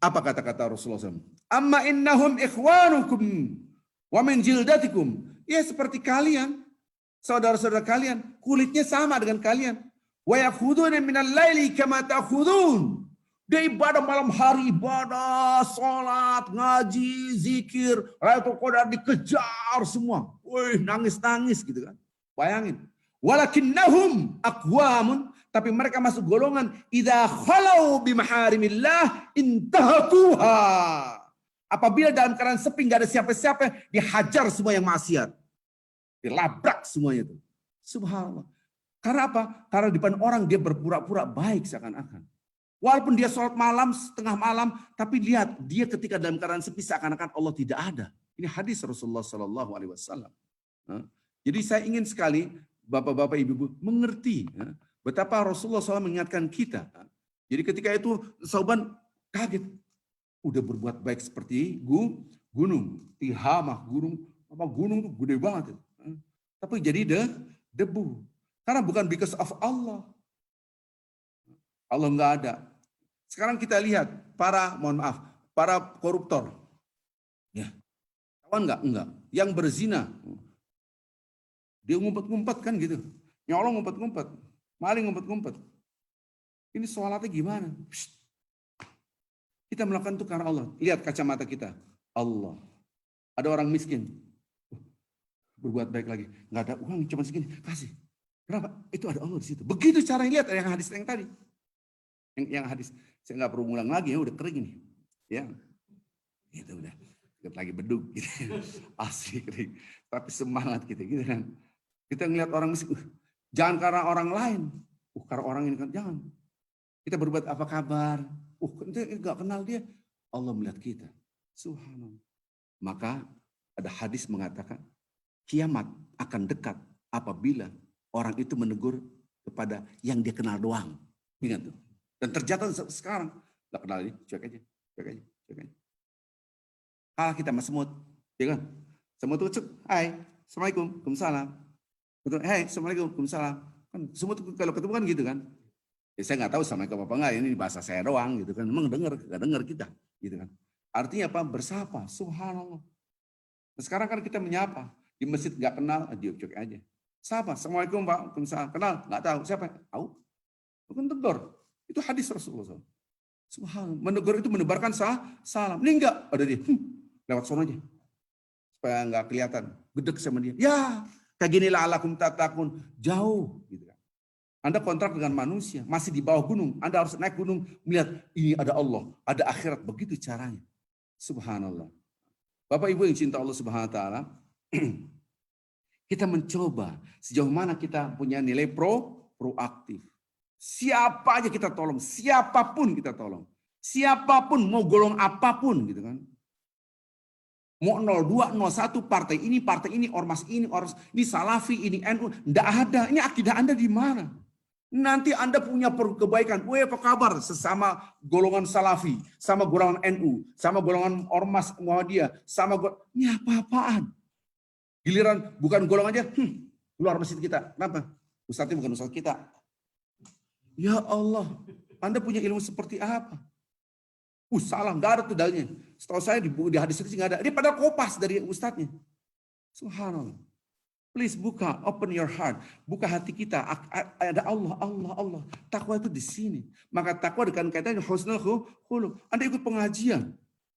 Apa kata-kata Rasulullah SAW? Amma innahum ikhwanukum wa min jildatikum. Ya seperti kalian, saudara-saudara kalian, kulitnya sama dengan kalian. Wa yakhuduna minal laili kama ta'khudun. Dia ibadah malam hari, ibadah, sholat, ngaji, zikir, Lailatul Qadar dikejar semua. Wih, nangis-nangis gitu kan. Bayangin. Walakinnahum aqwamun, tapi mereka masuk golongan idza khalau bimaharimillah intahakuha. Apabila dalam keadaan sepi enggak ada siapa-siapa, dihajar semua yang maksiat. Dilabrak semuanya itu. Subhanallah. Karena apa? Karena di depan orang dia berpura-pura baik seakan-akan. Walaupun dia sholat malam, setengah malam, tapi lihat dia ketika dalam keadaan sepi seakan-akan Allah tidak ada. Ini hadis Rasulullah SAW. Jadi saya ingin sekali bapak-bapak ibu-ibu mengerti betapa Rasulullah SAW mengingatkan kita. Jadi ketika itu Sauban kaget, udah berbuat baik seperti gunung, Tihamah, gunung tuh gede banget. Tapi jadi debu. Karena bukan because of Allah. Allah nggak ada. Sekarang kita lihat para koruptor. Ya. Kawan enggak. Yang berzina. Dia ngumpet-ngumpet kan gitu. Nyolong ngumpet-ngumpet. Maling ngumpet-ngumpet. Ini sholatnya gimana? Psst. Kita melakukan itu karena Allah. Lihat kacamata kita. Allah. Ada orang miskin. Berbuat baik lagi. Nggak ada uang cuma segini. Kasih. Kenapa? Itu ada Allah di situ. Begitu cara lihat yang hadis yang tadi. Yang hadis. Saya nggak perlu ngulang lagi, ya udah kering ini. Ya, itu udah lagi bedug gitu. Asli kering. Tapi semangat kita gitu kan. Kita ngelihat orang miskin, jangan karena orang lain. Karena orang ini kan jangan. Kita berbuat apa kabar? Kita nggak kenal dia. Allah melihat kita. Subhanallah. Maka ada hadis mengatakan kiamat akan dekat apabila orang itu menegur kepada yang dia kenal doang. Ingat tuh. Dan terjatuh sekarang. Gak kenal ini, cuek aja. Kalah kita sama semut. Ya kan? Semut itu cek, hai, Assalamualaikum, Waalaikumsalam. Hai, Assalamualaikum, Waalaikumsalam. Kan semut kalau ketemu kan gitu kan. Ya saya nggak tahu Assalamualaikum apa enggak, ini bahasa saya doang gitu kan. Memang gak dengar kita. Gitu kan. Artinya apa? Bersapa. Subhanallah. Nah, sekarang kan kita menyapa. Di masjid gak kenal, cuek aja. Siapa? Assalamualaikum Pak, Waalaikumsalam. Kenal? Nggak tahu. Siapa? Tahu. Bukan tegur. Itu hadis Rasulullah SAW. Subhanallah. Menegur itu menebarkan salam. Ini enggak. Ada dia. Lewat sono aja. Supaya enggak kelihatan. Gedek sama dia. Ya. Kayak gini la'alakum tatakun. Jauh. Gitu kan. Anda kontrak dengan manusia. Masih di bawah gunung. Anda harus naik gunung. Melihat ini ada Allah. Ada akhirat. Begitu caranya. Subhanallah. Bapak Ibu yang cinta Allah Subhanahu Wa Taala. Kita mencoba. Sejauh mana kita punya nilai proaktif. Siapa aja kita tolong, siapapun kita tolong. Siapapun, mau golong apapun gitu kan. Mau 02, 01, partai ini, ormas ini, Salafi, ini NU. Enggak ada, ini akidah Anda di mana? Nanti Anda punya kebaikan. Apa kabar sesama golongan Salafi, sama golongan NU, sama golongan ormas Muhammadiyah, ini apa-apaan? Giliran bukan golongan aja, keluar masjid kita. Kenapa? Ustadznya bukan ustadz kita. Ya Allah, Anda punya ilmu seperti apa? Salah, nggak ada tuh dalilnya. Setahu saya di hadis itu nggak ada. Dia pada kopas dari ustadznya. Subhanallah. Please buka, open your heart. Buka hati kita. Ada Allah, Allah, Allah. Takwa itu di sini. Maka takwa dengan kaitannya husnul khuluq. Anda ikut pengajian,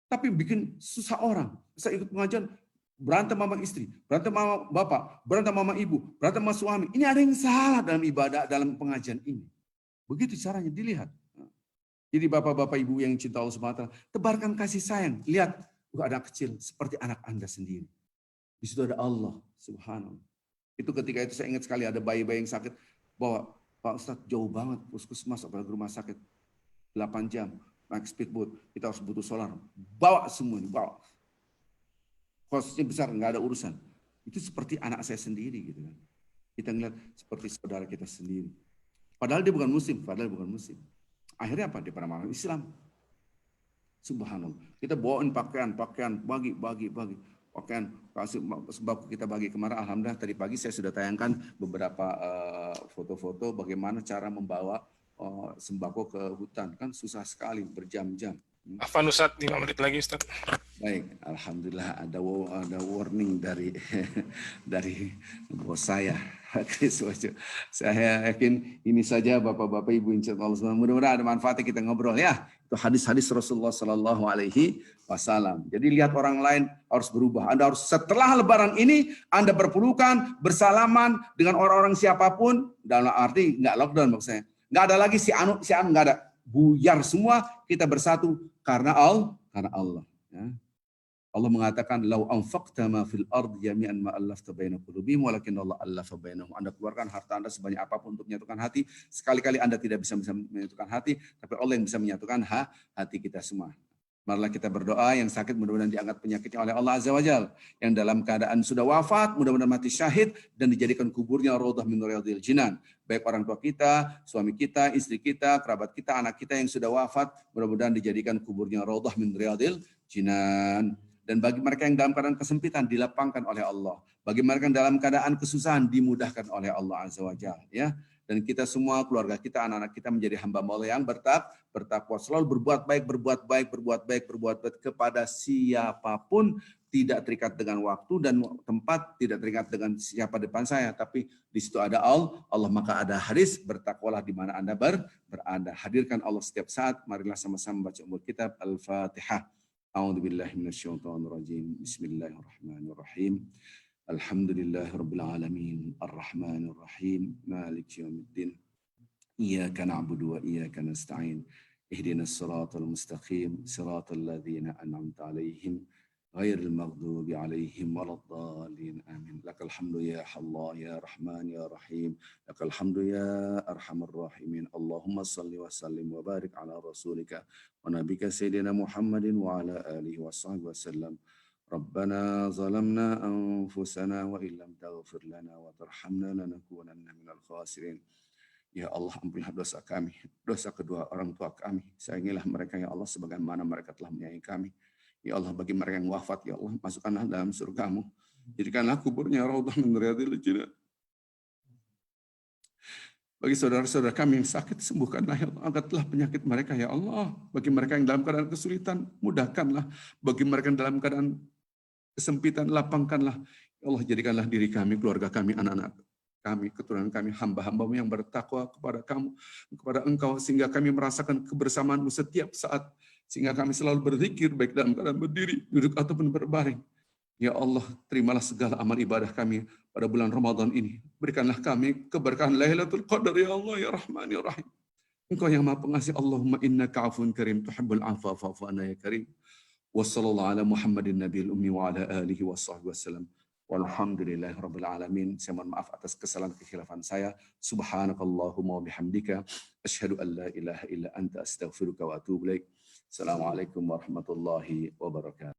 tapi bikin susah orang. Saya ikut pengajian, berantem sama istri, berantem sama bapak, berantem sama ibu, berantem sama suami. Ini ada yang salah dalam ibadah, dalam pengajian ini. Begitu caranya dilihat. Jadi bapak-bapak ibu yang cinta Allah SWT, tebarkan kasih sayang. Lihat, anak kecil seperti anak Anda sendiri. Di situ ada Allah, subhanallah. Itu ketika itu saya ingat sekali ada bayi-bayi yang sakit. Bawa, Pak Ustadz jauh banget, puskesmas apalagi rumah sakit. 8 jam, naik speedboat. Kita harus butuh solar. Bawa semua, bawa. Kosnya besar, nggak ada urusan. Itu seperti anak saya sendiri gitu kan. Kita ngeliat seperti saudara kita sendiri. Padahal dia bukan muslim, Akhirnya apa? Dia pada malam Islam. Subhanallah. Kita bawain pakaian, bagi. Pakaian, kasih sembako kita bagi kemarin. Alhamdulillah tadi pagi saya sudah tayangkan beberapa foto-foto bagaimana cara membawa sembako ke hutan. Kan susah sekali, berjam-jam. Afan Ustadz, 5 menit lagi Ustadz. Baik, alhamdulillah ada warning dari bos saya. Saya yakin ini saja Bapak-bapak Ibu insyaallah. Mudah-mudahan ada manfaatnya kita ngobrol ya. Itu hadis-hadis Rasulullah Sallallahu Alaihi Wasallam. Jadi lihat orang lain harus berubah. Anda harus setelah Lebaran ini Anda berpelukan, bersalaman dengan orang-orang siapapun. Dalam arti nggak lockdown maksudnya. Nggak ada lagi si anu nggak ada. Buyar semua, kita bersatu karena Allah. Ya. Allah mengatakan, "Lau anfaqta ma fil ard jami'an ma allafta baina qulubihim walakin Allah allafa bainahum." Anda keluarkan harta Anda sebanyak apapun untuk menyatukan hati, sekali-kali Anda tidak bisa menyatukan hati, tapi Allah yang bisa menyatukan hati kita semua. Marilah kita berdoa yang sakit mudah-mudahan diangkat penyakitnya oleh Allah Azza wa Jalla. Yang dalam keadaan sudah wafat mudah-mudahan mati syahid dan dijadikan kuburnya raudhah min riyadil jinan. Baik orang tua kita, suami kita, istri kita, kerabat kita, anak kita yang sudah wafat mudah-mudahan dijadikan kuburnya raudhah min riyadil jinan. Dan bagi mereka yang dalam keadaan kesempitan dilapangkan oleh Allah. Bagi mereka yang dalam keadaan kesusahan dimudahkan oleh Allah Azza wa Jalla, ya. Dan kita semua, keluarga kita, anak-anak kita menjadi hamba Allah yang bertakwa. Selalu berbuat baik kepada siapapun. Tidak terikat dengan waktu dan tempat, tidak terikat dengan siapa depan saya. Tapi di situ ada Allah, maka ada hadis, bertakwalah di mana Anda berada. Hadirkan Allah setiap saat. Marilah sama-sama baca umur kitab Al-Fatihah. A'udzubillahi minasyaitonirrajim. Bismillahirrahmanirrahim. Alhamdulillah Rabbil Alamin, Ar-Rahmanir Rahim, Malik Yawmiddin, Iyyaka na'budu wa iyyaka nasta'in, Ihdinas siratal mustaqim, siratal ladzina an'amta 'alaihim, ghairil maghdubi 'alaihim waladdallin. Amin. Lakal hamdu ya Allah ya Rahman ya Rahim, lakal hamdu ya Arhamar Rahimin. Allahumma shalli wa sallim wa barik ala rasulika wa nabika sayyidina Muhammadin wa ala alihi wa sahbihi wasallam. Rabbana zalamna anfusana wa illam taghfir lana wa tarhamna lanakunanna minal khasirin. Ya Allah, ampunilah dosa kami, dosa kedua orang tua kami. Sayangilah mereka ya Allah sebagaimana mereka telah menyayangi kami. Ya Allah, bagi mereka yang wafat ya Allah, masukkanlah dalam surgamu. Jadikanlah kuburnya raudhah min riyadil jinan. Bagi saudara-saudara kami yang sakit, sembuhkanlah ya Allah. Angkatlah penyakit mereka ya Allah. Bagi mereka yang dalam keadaan kesulitan, mudahkanlah. Bagi mereka yang dalam keadaan kesempitan, lapangkanlah. Ya Allah, jadikanlah diri kami, keluarga kami, anak-anak kami, keturunan kami, hamba-hambamu yang bertakwa kepada kamu, kepada engkau, sehingga kami merasakan kebersamaanmu setiap saat. Sehingga kami selalu berzikir, baik dalam keadaan berdiri, duduk, ataupun berbaring. Ya Allah, terimalah segala amal ibadah kami pada bulan Ramadan ini. Berikanlah kami keberkahan Lailatul Qadar, ya Allah, ya Rahman, ya Rahim. Engkau yang maha pengasih. Allahumma innaka afun karim, tuhibbul afwa fa'fu anna ya karim. Wassallallahu ala Muhammadin nabiyil ummi wa ala alihi wa sahbihi wasallam. Walhamdulillahi rabbil alamin. Saya mohon maaf atas kesalahan kekhilafan saya. Subhanakallahumma wa bihamdika asyhadu an la ilaha illa anta astaghfiruka wa atubu ilaik. Assalamualaikum warahmatullahi wabarakatuh.